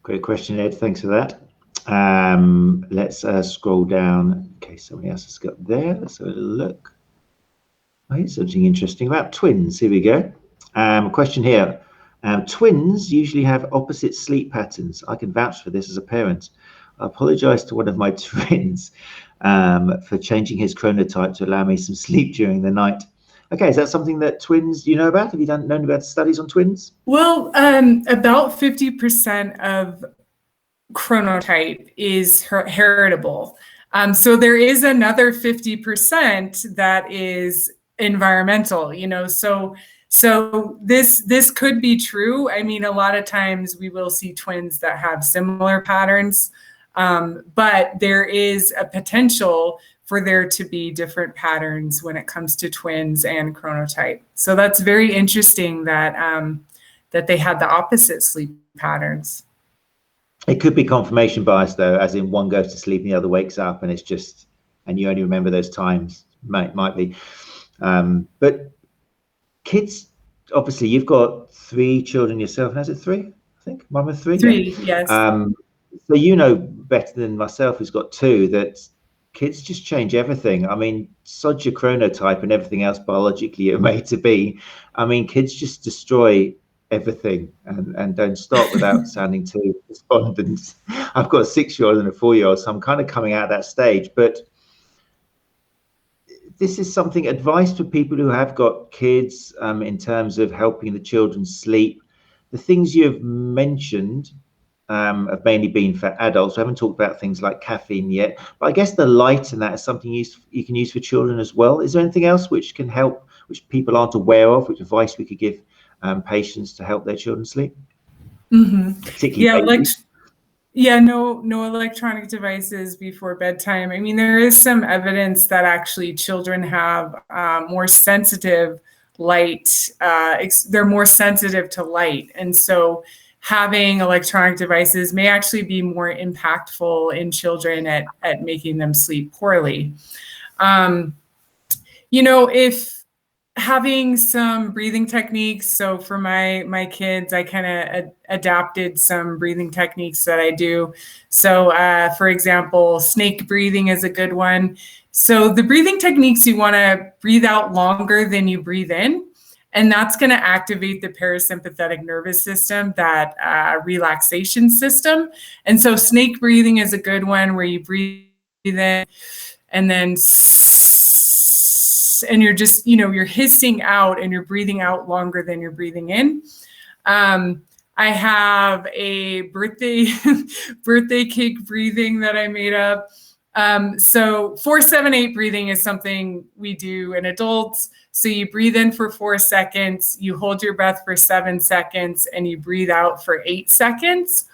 Great question, Ed. Thanks for that. Let's scroll down. Okay, somebody else has got there. Let's have a look. Oh, here's something interesting about twins. Here we go. Question here. Twins usually have opposite sleep patterns. I can vouch for this as a parent. I apologize to one of my twins for changing his chronotype to allow me some sleep during the night. Okay, is that something that twins you know about? Have you known about studies on twins? Well, about 50% of chronotype is heritable. So there is another 50% that is environmental, so this could be true. I mean, a lot of times we will see twins that have similar patterns, but there is a potential for there to be different patterns when it comes to twins and chronotype. So that's very interesting that that they had the opposite sleep patterns. It could be confirmation bias, though, as in one goes to sleep and the other wakes up, and it's just, and you only remember those times. Might be, but kids, obviously, you've got 3 children yourself. And is it 3? I think mum of 3. 3, yes. So you know better than myself, who's got 2, that kids just change everything. I mean, sod your chronotype and everything else biologically you're made to be. I mean, kids just destroy everything and don't stop without sounding too despondent. I've got a 6-year-old and a 4-year-old, so I'm kind of coming out of that stage. But this is something, advice for people who have got kids in terms of helping the children sleep. The things you've mentioned have mainly been for adults. We haven't talked about things like caffeine yet, but I guess the light and that is something you can use for children as well. Is there anything else which can help, which people aren't aware of, which advice we could give patients to help their children sleep? Particularly no electronic devices before bedtime. I mean, there is some evidence that actually children have more sensitive light. They're more sensitive to light, and so having electronic devices may actually be more impactful in children at making them sleep poorly. If having some breathing techniques. So for my kids, I kind of adapted some breathing techniques that I do. So for example, snake breathing is a good one. So the breathing techniques, you want to breathe out longer than you breathe in. And that's going to activate the parasympathetic nervous system, that relaxation system. And so snake breathing is a good one, where you breathe in and then you're just, you're hissing out and you're breathing out longer than you're breathing in. I have a birthday cake breathing that I made up. So 4-7-8 breathing is something we do in adults. So you breathe in for 4 seconds, you hold your breath for 7 seconds, and you breathe out for 8 seconds.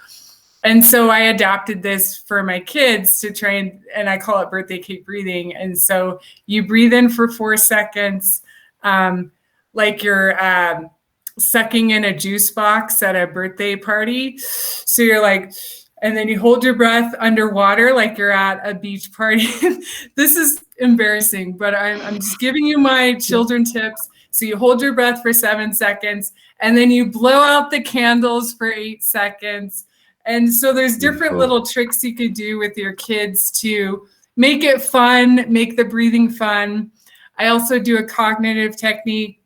And so I adapted this for my kids to train, and I call it birthday cake breathing. And so you breathe in for 4 seconds, like you're sucking in a juice box at a birthday party. So you're like, and then you hold your breath underwater like you're at a beach party. This is embarrassing, but I'm just giving you my children tips. So you hold your breath for 7 seconds, and then you blow out the candles for 8 seconds. And so there's different little tricks you could do with your kids to make it fun, make the breathing fun. I also do a cognitive technique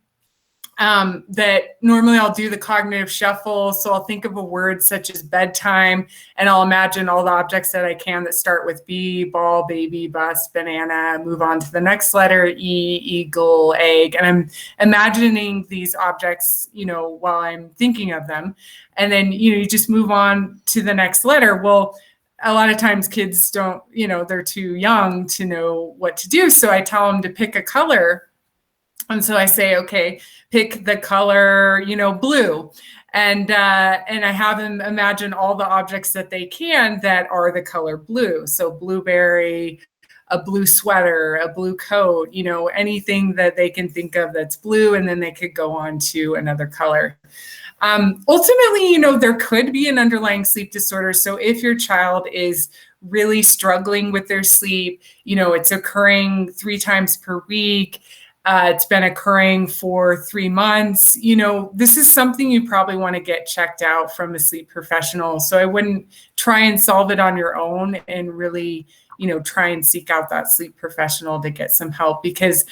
that normally I'll do the cognitive shuffle. So I'll think of a word such as bedtime, and I'll imagine all the objects that I can that start with B: ball, baby, bus, banana, move on to the next letter, E: eagle, egg. And I'm imagining these objects, while I'm thinking of them. And then, you just move on to the next letter. Well, a lot of times kids don't, they're too young to know what to do. So I tell them to pick a color. And so I say, okay, pick the color, blue. And I have them imagine all the objects that they can that are the color blue. So blueberry, a blue sweater, a blue coat, anything that they can think of that's blue, and then they could go on to another color. Ultimately, there could be an underlying sleep disorder. So if your child is really struggling with their sleep, it's occurring 3 times per week, It's been occurring for 3 months. This is something you probably want to get checked out from a sleep professional. So I wouldn't try and solve it on your own, and really, try and seek out that sleep professional to get some help. Because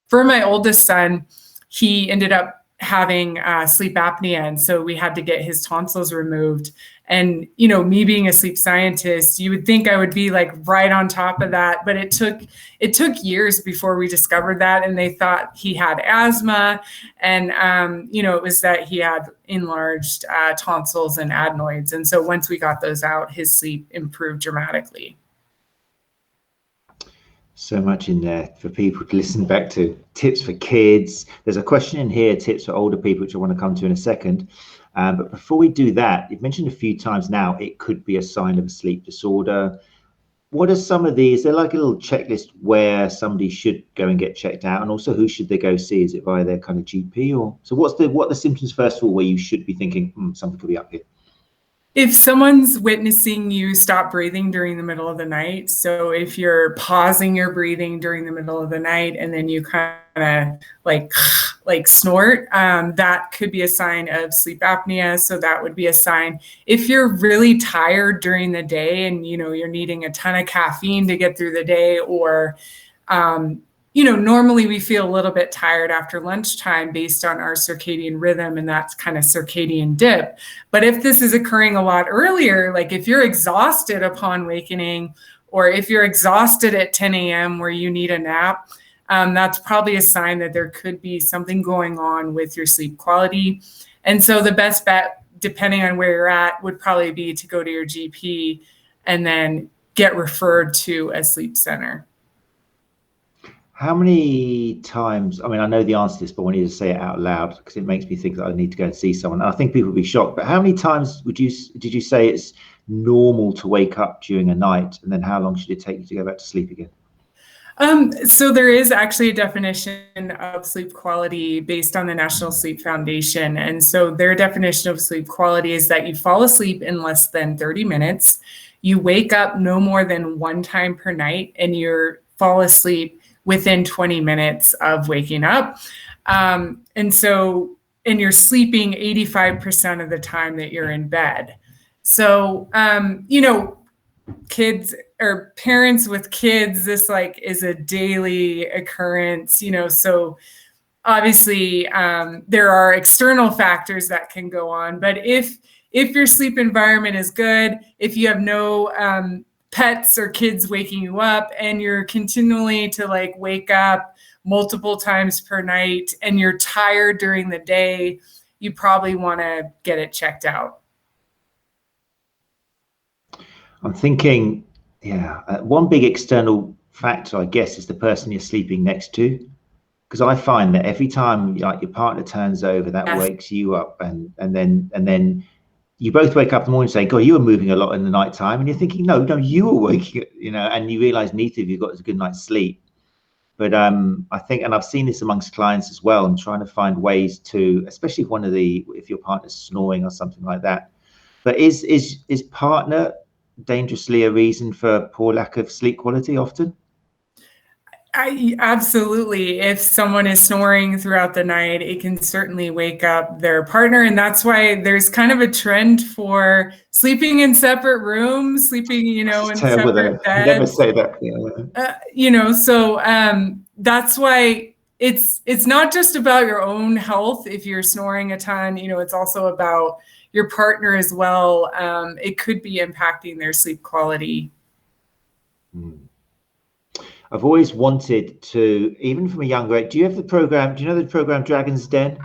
for my oldest son, he ended up having sleep apnea. And so we had to get his tonsils removed. And, me being a sleep scientist, you would think I would be like right on top of that. But it took years before we discovered that. And they thought he had asthma. And, it was that he had enlarged tonsils and adenoids. And so once we got those out, his sleep improved dramatically. So much in there for people to listen back to. Tips for kids. There's a question in here, tips for older people, which I want to come to in a second. But before we do that, you've mentioned a few times now, it could be a sign of a sleep disorder. What are some of these? They're like a little checklist where somebody should go and get checked out, and also who should they go see? Is it via their kind of GP? Or so what are the symptoms first of all, where you should be thinking something could be up here? If someone's witnessing you stop breathing during the middle of the night, so if you're pausing your breathing during the middle of the night and then you kind of like snort, that could be a sign of sleep apnea. So that would be a sign. If you're really tired during the day and you're needing a ton of caffeine to get through the day, or normally we feel a little bit tired after lunchtime based on our circadian rhythm, and that's kind of circadian dip. But if this is occurring a lot earlier, like if you're exhausted upon awakening, or if you're exhausted at 10 a.m. where you need a nap, that's probably a sign that there could be something going on with your sleep quality. And so the best bet, depending on where you're at, would probably be to go to your GP and then get referred to a sleep center. How many times, I mean, I know the answer to this, but I want you to say it out loud because it makes me think that I need to go and see someone. I think people would be shocked, but how many times did you say it's normal to wake up during a night, and then how long should it take you to go back to sleep again? So there is actually a definition of sleep quality based on the National Sleep Foundation. And so their definition of sleep quality is that you fall asleep in less than 30 minutes, you wake up no more than one time per night, and you fall asleep within 20 minutes of waking up. And you're sleeping 85% of the time that you're in bed. So, kids or parents with kids, this is a daily occurrence, so obviously there are external factors that can go on, but if your sleep environment is good, if you have no pets or kids waking you up, and you're continually to wake up multiple times per night, and you're tired during the day, you probably want to get it checked out. I'm thinking, one big external factor, I guess, is the person you're sleeping next to. Because I find that every time your partner turns over, that Yes. wakes you up, and then you both wake up in the morning saying, God, you were moving a lot in the night time. And you're thinking, no, you were waking, and you realize neither of you got a good night's sleep. But I think, and I've seen this amongst clients as well, I'm trying to find ways to, especially if your partner's snoring or something like that. But is partner dangerously a reason for poor lack of sleep quality often? Absolutely. If someone is snoring throughout the night, it can certainly wake up their partner. And that's why there's kind of a trend for sleeping in separate rooms, sleeping, in separate beds. Never say that. That's why it's not just about your own health. If you're snoring a ton, it's also about your partner as well. It could be impacting their sleep quality. I've always wanted to, even from a younger age. Do you know the program Dragon's Den? Do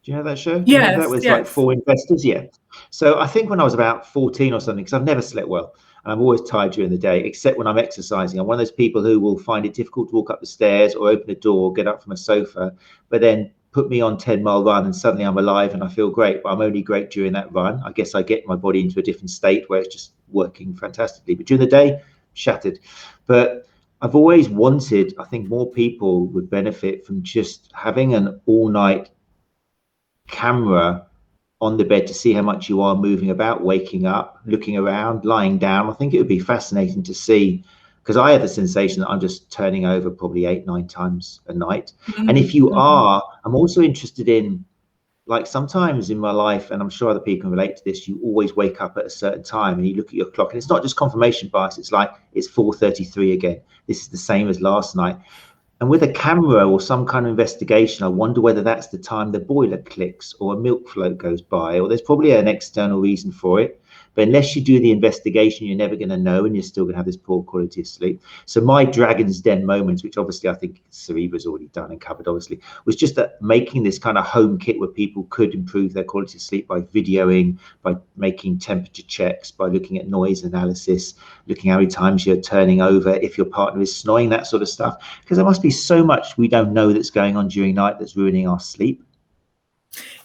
you know that show? Yes. That was like for investors. Yeah. So I think when I was about 14 or something, because I've never slept well, and I'm always tired during the day, except when I'm exercising. I'm one of those people who will find it difficult to walk up the stairs or open a door, get up from a sofa, but then put me on 10-mile run and suddenly I'm alive and I feel great. But I'm only great during that run. I guess I get my body into a different state where it's just working fantastically. But during the day, shattered. But I've always wanted, I think more people would benefit from just having an all-night camera on the bed to see how much you are moving about, waking up, looking around, lying down. I think it would be fascinating to see, because I have the sensation that I'm just turning over probably 8-9 times a night. And if you Mm-hmm. are, I'm also interested in, like, sometimes in my life, and I'm sure other people can relate to this, you always wake up at a certain time and you look at your clock, and it's not just confirmation bias, it's like it's 4:33 again, this is the same as last night. And with a camera or some kind of investigation, I wonder whether that's the time the boiler clicks or a milk float goes by, or there's probably an external reason for it. But unless you do the investigation, you're never going to know, and you're still going to have this poor quality of sleep. So my Dragon's Den moments, which obviously I think Cerebra's already done and covered, obviously, was just that making this kind of home kit where people could improve their quality of sleep by videoing, by making temperature checks, by looking at noise analysis, looking how many times you're turning over, if your partner is snoring, that sort of stuff. Because there must be so much we don't know that's going on during night that's ruining our sleep.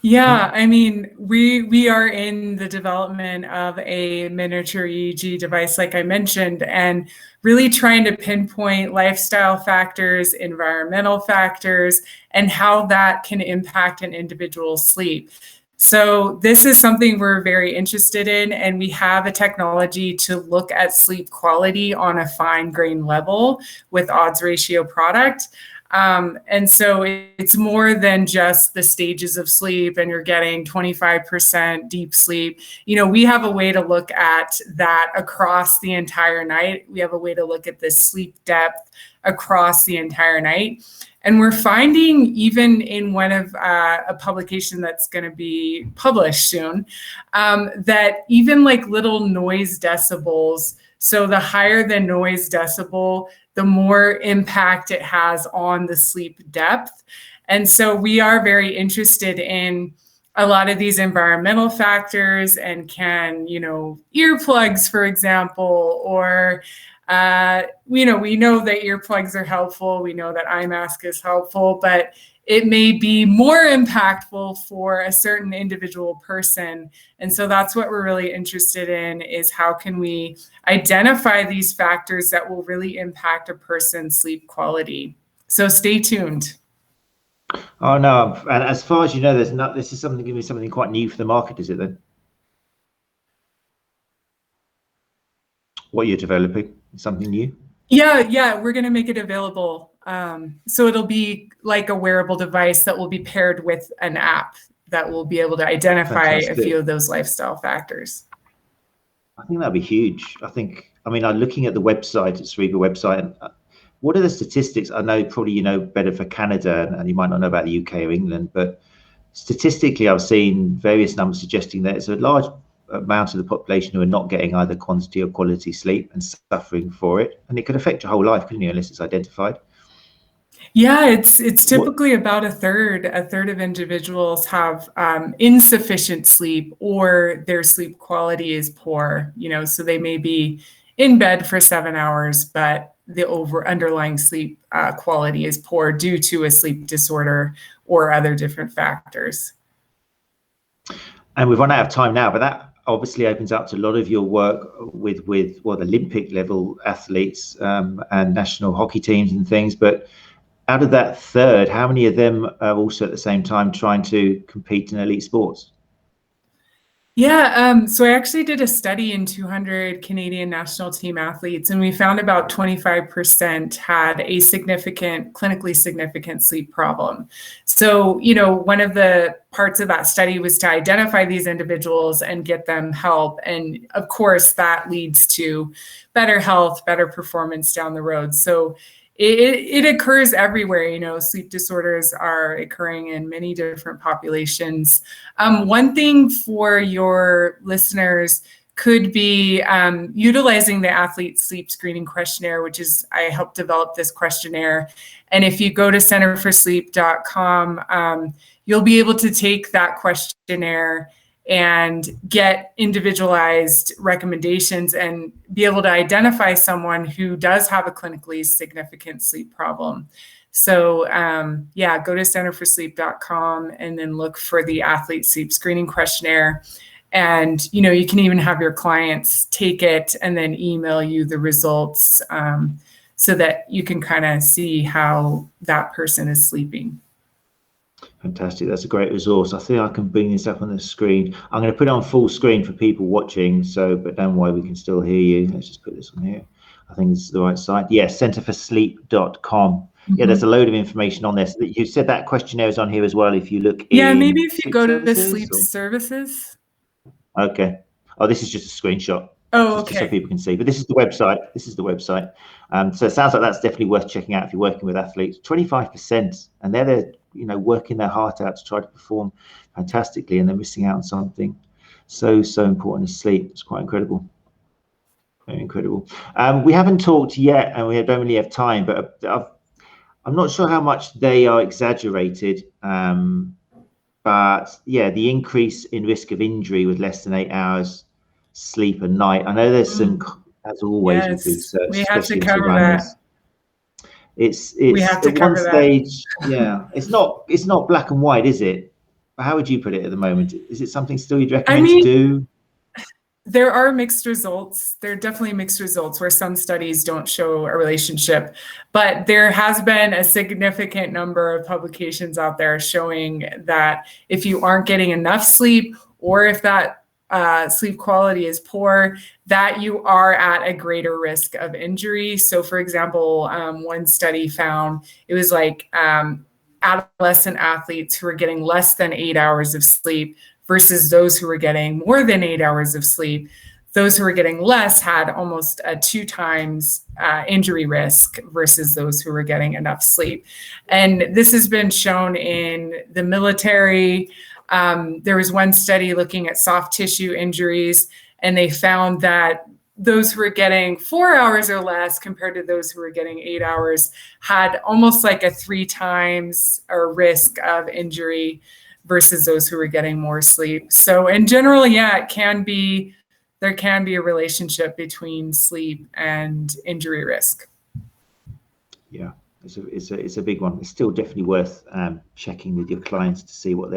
Yeah, I mean, we are in the development of a miniature EEG device, like I mentioned, and really trying to pinpoint lifestyle factors, environmental factors, and how that can impact an individual's sleep. So this is something we're very interested in, and we have a technology to look at sleep quality on a fine grain level with odds ratio product. And so it's more than just the stages of sleep and you're getting 25% deep sleep. You know, we have a way to look at that across the entire night. We have a way to look at this sleep depth across the entire night. And we're finding, even in one of a publication that's going to be published soon, that even like little noise decibels, so the higher the noise decibel, the more impact it has on the sleep depth. And so we are very interested in a lot of these environmental factors, and can, you know, earplugs, for example, or, we know that earplugs are helpful. We know that eye mask is helpful, but it may be more impactful for a certain individual person. And so that's what we're really interested in, is how can we identify these factors that will really impact a person's sleep quality. So stay tuned. Oh no! And as far as you know, there's not. This is something going to be something quite new for the market, is it then? What you're developing, something new? Yeah, we're going to make it available. So it'll be like a wearable device that will be paired with an app that will be able to identify a few of those lifestyle factors. I think that'd be huge. I mean, I'm looking at the website, at Cerebra website, and what are the statistics? I know probably you know better for Canada, and you might not know about the UK or England, but statistically, I've seen various numbers suggesting that it's a large amount of the population who are not getting either quantity or quality sleep and suffering for it, and it could affect your whole life, couldn't you, unless it's identified? Yeah, it's typically about a third of individuals have insufficient sleep, or their sleep quality is poor. You know, so they may be in bed for 7 hours, but the underlying sleep quality is poor due to a sleep disorder or other different factors. And we've run out of time now, but that obviously opens up to a lot of your work with Olympic level athletes and national hockey teams and things. But out of that third, how many of them are also at the same time trying to compete in elite sports? Yeah, so I actually did a study in 200 Canadian national team athletes, and we found about 25% had a clinically significant sleep problem. So, you know, one of the parts of that study was to identify these individuals and get them help. And of course, that leads to better health, better performance down the road. So it occurs everywhere. You know, sleep disorders are occurring in many different populations. One thing for your listeners could be utilizing the athlete sleep screening questionnaire, which is, I helped develop this questionnaire. And if you go to centerforsleep.com, you'll be able to take that questionnaire and get individualized recommendations and be able to identify someone who does have a clinically significant sleep problem. So yeah, go to centerforsleep.com and then look for the athlete sleep screening questionnaire. And, you know, you can even have your clients take it and then email you the results so that you can kind of see how that person is sleeping. Fantastic. That's a great resource. I think I can bring this up on the screen. I'm going to put it on full screen for people watching, but don't worry, we can still hear you. Let's just put this on here. I think this is the right site. Yes, centerforsleep.com. Yeah, there's a load of information on this. You said that questionnaire is on here as well. If you look in maybe if you sleep go to services, sleep services. Okay. Oh, this is just a screenshot. Oh, just okay. so people can see. But this is the website. So it sounds like that's definitely worth checking out if you're working with athletes. 25%, and they're working their heart out to try to perform fantastically, and they're missing out on something so important as sleep. It's quite incredible. Very incredible. We haven't talked yet, and we don't really have time, but I'm not sure how much they are exaggerated. But yeah, the increase in risk of injury with less than 8 hours sleep a night. I know there's some, as always, with research, we have to especially cover runners. that. It's We have to at one cover stage, yeah. It's not black and white, is it? But how would you put it at the moment? Is it something still you'd recommend to do? There are mixed results. There are definitely mixed results where some studies don't show a relationship, but there has been a significant number of publications out there showing that if you aren't getting enough sleep, or if that sleep quality is poor, that you are at a greater risk of injury. So for example, one study found it was like adolescent athletes who were getting less than 8 hours of sleep versus those who were getting more than 8 hours of sleep. Those who were getting less had almost a 2 times injury risk versus those who were getting enough sleep. And this has been shown in the military. There was one study looking at soft tissue injuries, and they found that those who were getting 4 hours or less compared to those who were getting 8 hours had almost like a 3 times risk of injury versus those who were getting more sleep. So in general, yeah, there can be a relationship between sleep and injury risk. Yeah, it's a big one. It's still definitely worth checking with your clients to see what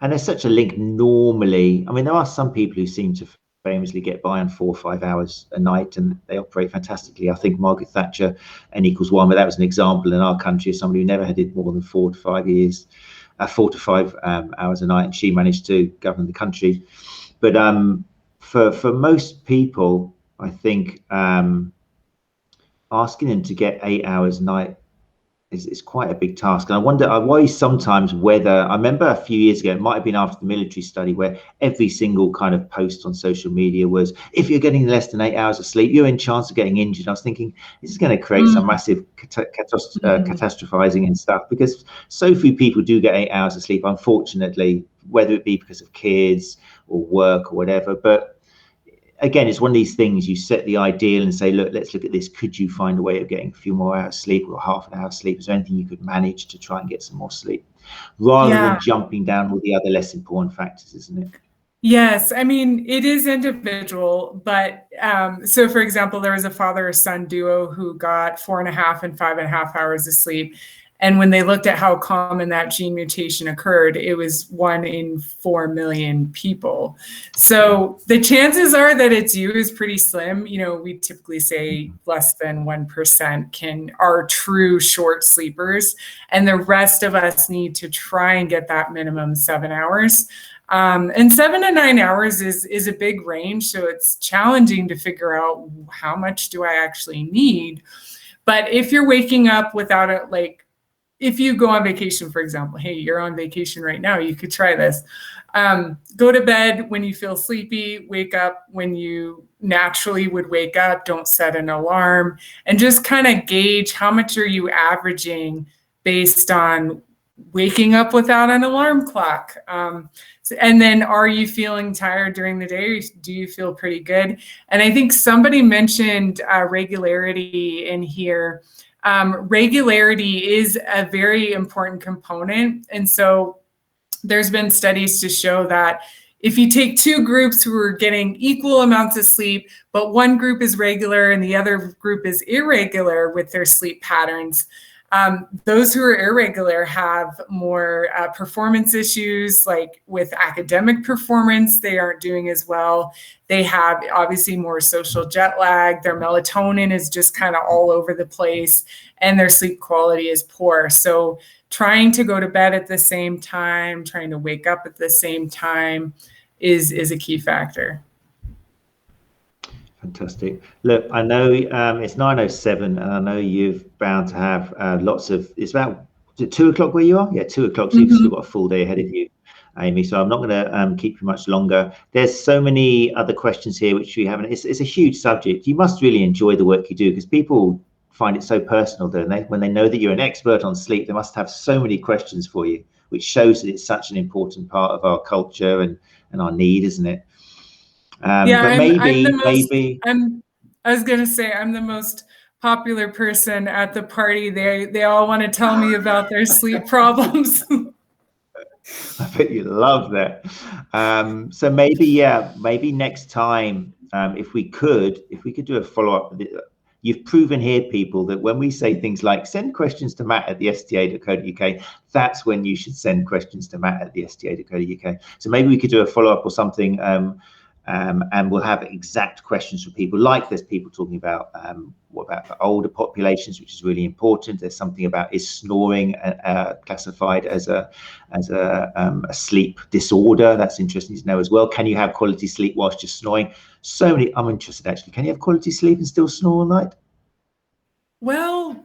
and there's such a link normally. I mean, there are some people who seem to famously get by on 4 or 5 hours a night, and they operate fantastically. I think Margaret Thatcher, N=1, but that was an example in our country of somebody who never did more than 4 to 5 hours a night, and she managed to govern the country. But for most people, I think asking them to get 8 hours a night is quite a big task. And I wonder, I worry sometimes whether, I remember a few years ago, it might have been after the military study, where every single kind of post on social media was, if you're getting less than 8 hours of sleep, you're in chance of getting injured. I was thinking, this is going to create some massive catastrophizing and stuff, because so few people do get 8 hours of sleep, unfortunately, whether it be because of kids or work or whatever. But again, it's one of these things, you set the ideal and say, look, let's look at this. Could you find a way of getting a few more hours sleep or half an hour of sleep? Is there anything you could manage to try and get some more sleep, rather than jumping down all the other less important factors, isn't it? Yes, I mean, it is individual, but so for example, there was a father-son duo who got 4.5 and 5.5 hours of sleep. And when they looked at how common that gene mutation occurred, it was 1 in 4 million people. So the chances are that it's you is pretty slim. You know, we typically say less than 1% are true short sleepers, and the rest of us need to try and get that minimum 7 hours. And 7 to 9 hours is a big range, so it's challenging to figure out how much do I actually need. But if you're waking up without it, like, if you go on vacation, for example, hey, you're on vacation right now, you could try this. Go to bed when you feel sleepy, wake up when you naturally would wake up, don't set an alarm, and just kind of gauge how much are you averaging based on waking up without an alarm clock. And then, are you feeling tired during the day, or do you feel pretty good? And I think somebody mentioned regularity in here. Regularity is a very important component. And so there's been studies to show that if you take 2 groups who are getting equal amounts of sleep, but one group is regular and the other group is irregular with their sleep patterns, Those who are irregular have more performance issues, like with academic performance, they aren't doing as well. They have obviously more social jet lag. Their melatonin is just kind of all over the place, and their sleep quality is poor. So trying to go to bed at the same time, trying to wake up at the same time is a key factor. Fantastic. Look, I know it's 9:07, and I know you've bound to have lots of. It's about, is it 2 o'clock where you are? Yeah, 2 o'clock. So you've still got a full day ahead of you, Amy. So I'm not going to keep you much longer. There's so many other questions here which we haven't. It's a huge subject. You must really enjoy the work you do, because people find it so personal, don't they? When they know that you're an expert on sleep, they must have so many questions for you, which shows that it's such an important part of our culture and our need, isn't it? Yeah, but I was gonna say I'm the most popular person at the party. They all want to tell me about their sleep problems. I bet you love that. So maybe next time, if we could do a follow-up. You've proven here, people, that when we say things like send questions to Matt at the sta.co.uk, that's when you should send questions to Matt at the sta.co.uk. So maybe we could do a follow-up or something. And we'll have exact questions for people. Like there's people talking about what about the older populations, which is really important. There's something about, is snoring classified as a sleep disorder? That's interesting to know as well. Can you have quality sleep whilst just snoring? So many. I'm interested actually. Can you have quality sleep and still snore all night? Well,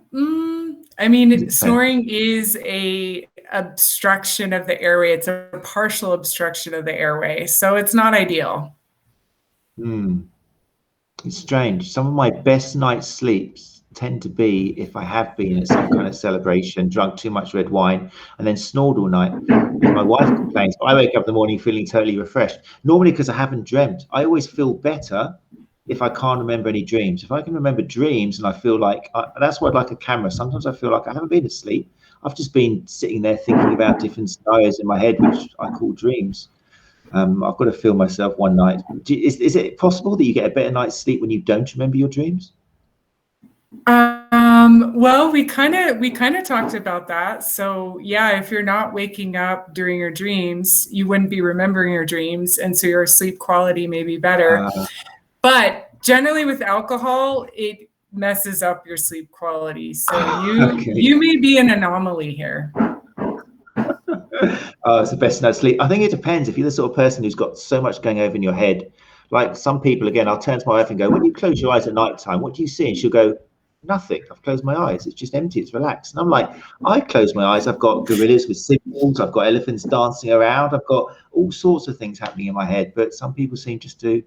I mean, snoring is a obstruction of the airway. It's a partial obstruction of the airway, so it's not ideal. It's strange. Some of my best night's sleeps tend to be if I have been at some kind of celebration, drunk too much red wine, and then snored all night. And my wife complains, but I wake up in the morning feeling totally refreshed. Normally because I haven't dreamt. I always feel better if I can't remember any dreams. If I can remember dreams and I feel like, that's why I'd like a camera. Sometimes I feel like I haven't been asleep. I've just been sitting there thinking about different scenarios in my head, which I call dreams. I've got to feel myself one night. Is it possible that you get a better night's sleep when you don't remember your dreams? Well, we kind of talked about that. So yeah, if you're not waking up during your dreams, you wouldn't be remembering your dreams, and so your sleep quality may be better. But generally with alcohol, it messes up your sleep quality. So you may be an anomaly here. It's the best night's sleep. I think it depends. If you're the sort of person who's got so much going over in your head, like some people, again, I'll turn to my wife and go, when you close your eyes at night time, what do you see? And she'll go, nothing. I've closed my eyes. It's just empty. It's relaxed. And I'm like, I close my eyes. I've got gorillas with signals. I've got elephants dancing around. I've got all sorts of things happening in my head. But some people seem just to.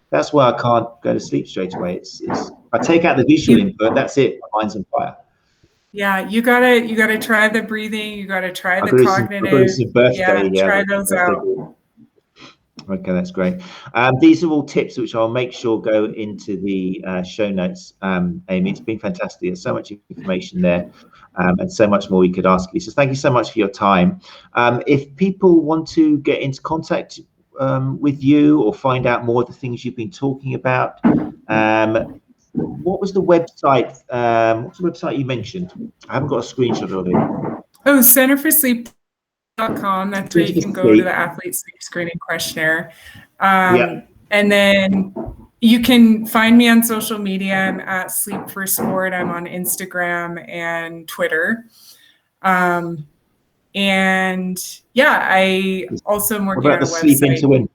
That's why I can't go to sleep straight away. It's I take out the visual input. That's it. My mind's on fire. Yeah, you gotta try the breathing. You gotta try the cognitive. Try those out. Okay, that's great. These are all tips which I'll make sure go into the show notes, Amy. It's been fantastic. There's so much information there, and so much more we could ask you. So thank you so much for your time. If people want to get into contact with you or find out more of the things you've been talking about, what was the website? What's the website you mentioned? I haven't got a screenshot of it. Oh, centerforsleep.com. That's where you can go to the athlete sleep screening questionnaire. And then you can find me on social media. I'm at Sleep for Sport. I'm on Instagram and Twitter. And yeah, I also am working on a website. Sleep Into Win?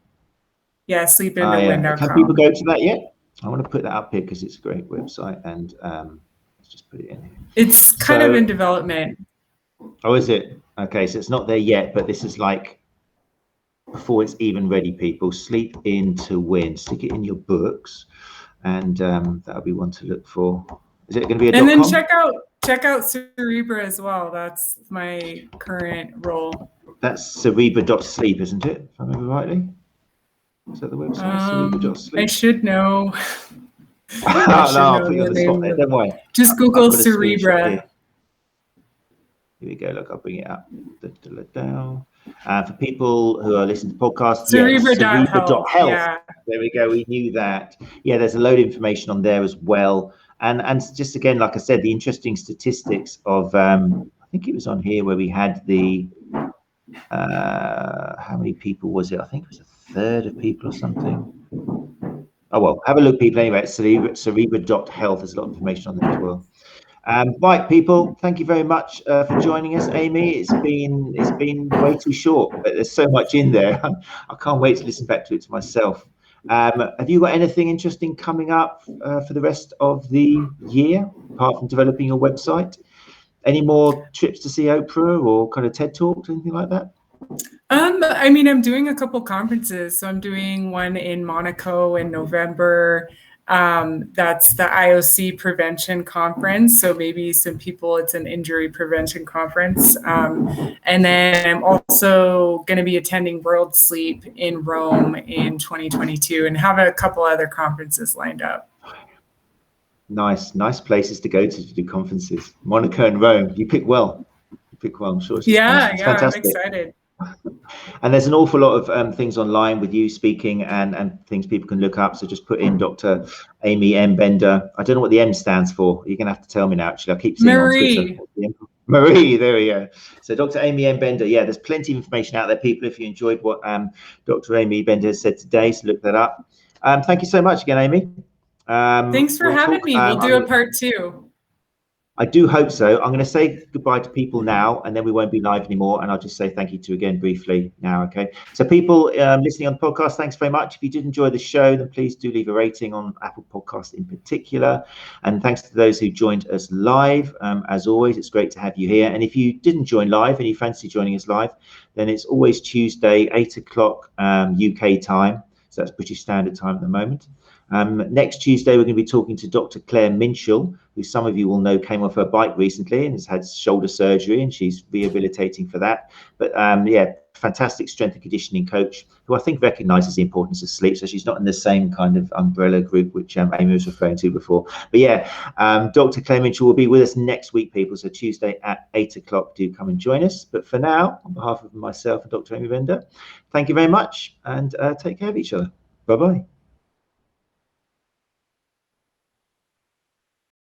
Yeah, sleepintowin.com. Can people go to that yet? I want to put that up here because it's a great website, and let's just put it in here. It's kind of in development. Oh, is it? Okay, so it's not there yet, but this is like before it's even ready, people. Sleep Into Win. Stick it in your books, and that'll be one to look for. Is it going to be a and then .com? check out Cerebra as well. That's my current role. That's Cerebra.sleep, isn't it? If I remember rightly. Is that the website? Cerebra.sleep? I should know. I'll put you on the spot there. Don't worry. Just Google Cerebra. Here we go. Look, I'll bring it up. Down. For people who are listening to podcasts, Cerebra.health. Yeah. There we go. We knew that. Yeah, there's a load of information on there as well. And just again, like I said, the interesting statistics of I think it was on here where we had the how many people was it? I think it was a third of people or something. Oh well, have a look, people. Anyway, it's Cerebra.health. There's a lot of information on there as well. Right, people, thank you very much for joining us. Amy, it's been way too short, but there's so much in there. I can't wait to listen back to it to myself. Have you got anything interesting coming up for the rest of the year, apart from developing your website? Any more trips to see Oprah or kind of TED Talks, anything like that? I mean, I'm doing a couple conferences. So I'm doing one in Monaco in November. That's the IOC Prevention Conference. So maybe some people, it's an injury prevention conference. And then I'm also going to be attending World Sleep in Rome in 2022 and have a couple other conferences lined up. Nice places to go to do conferences. Monaco and Rome. You pick well. I'm sure. Yeah, fantastic. I'm excited. And there's an awful lot of things online with you speaking and things people can look up. So just put in Dr. Amy M. Bender. I don't know what the M stands for. You're going to have to tell me now, actually. I keep seeing Marie. On Twitter. Marie, there we go. So Dr. Amy M. Bender. Yeah, there's plenty of information out there, people, if you enjoyed what Dr. Amy Bender has said today. So look that up. Thank you so much again, Amy. Thanks for having me. We'll do a part 2. I do hope so. I'm going to say goodbye to people now, and then we won't be live anymore. And I'll just say thank you to again briefly now. Okay. So people listening on the podcast, thanks very much. If you did enjoy the show, then please do leave a rating on Apple Podcasts in particular. And thanks to those who joined us live. As always, it's great to have you here. And if you didn't join live and you fancy joining us live, then it's always Tuesday, 8 o'clock UK time. So that's British Standard Time at the moment. Next Tuesday, we're going to be talking to Dr. Claire Minshall, who some of you will know came off her bike recently and has had shoulder surgery, and she's rehabilitating for that. But yeah, fantastic strength and conditioning coach who I think recognises the importance of sleep. So she's not in the same kind of umbrella group which Amy was referring to before. But yeah, Dr. Claire Minshall will be with us next week, people. So Tuesday at 8 o'clock, do come and join us. But for now, on behalf of myself and Dr. Amy Bender, thank you very much and take care of each other. Bye-bye.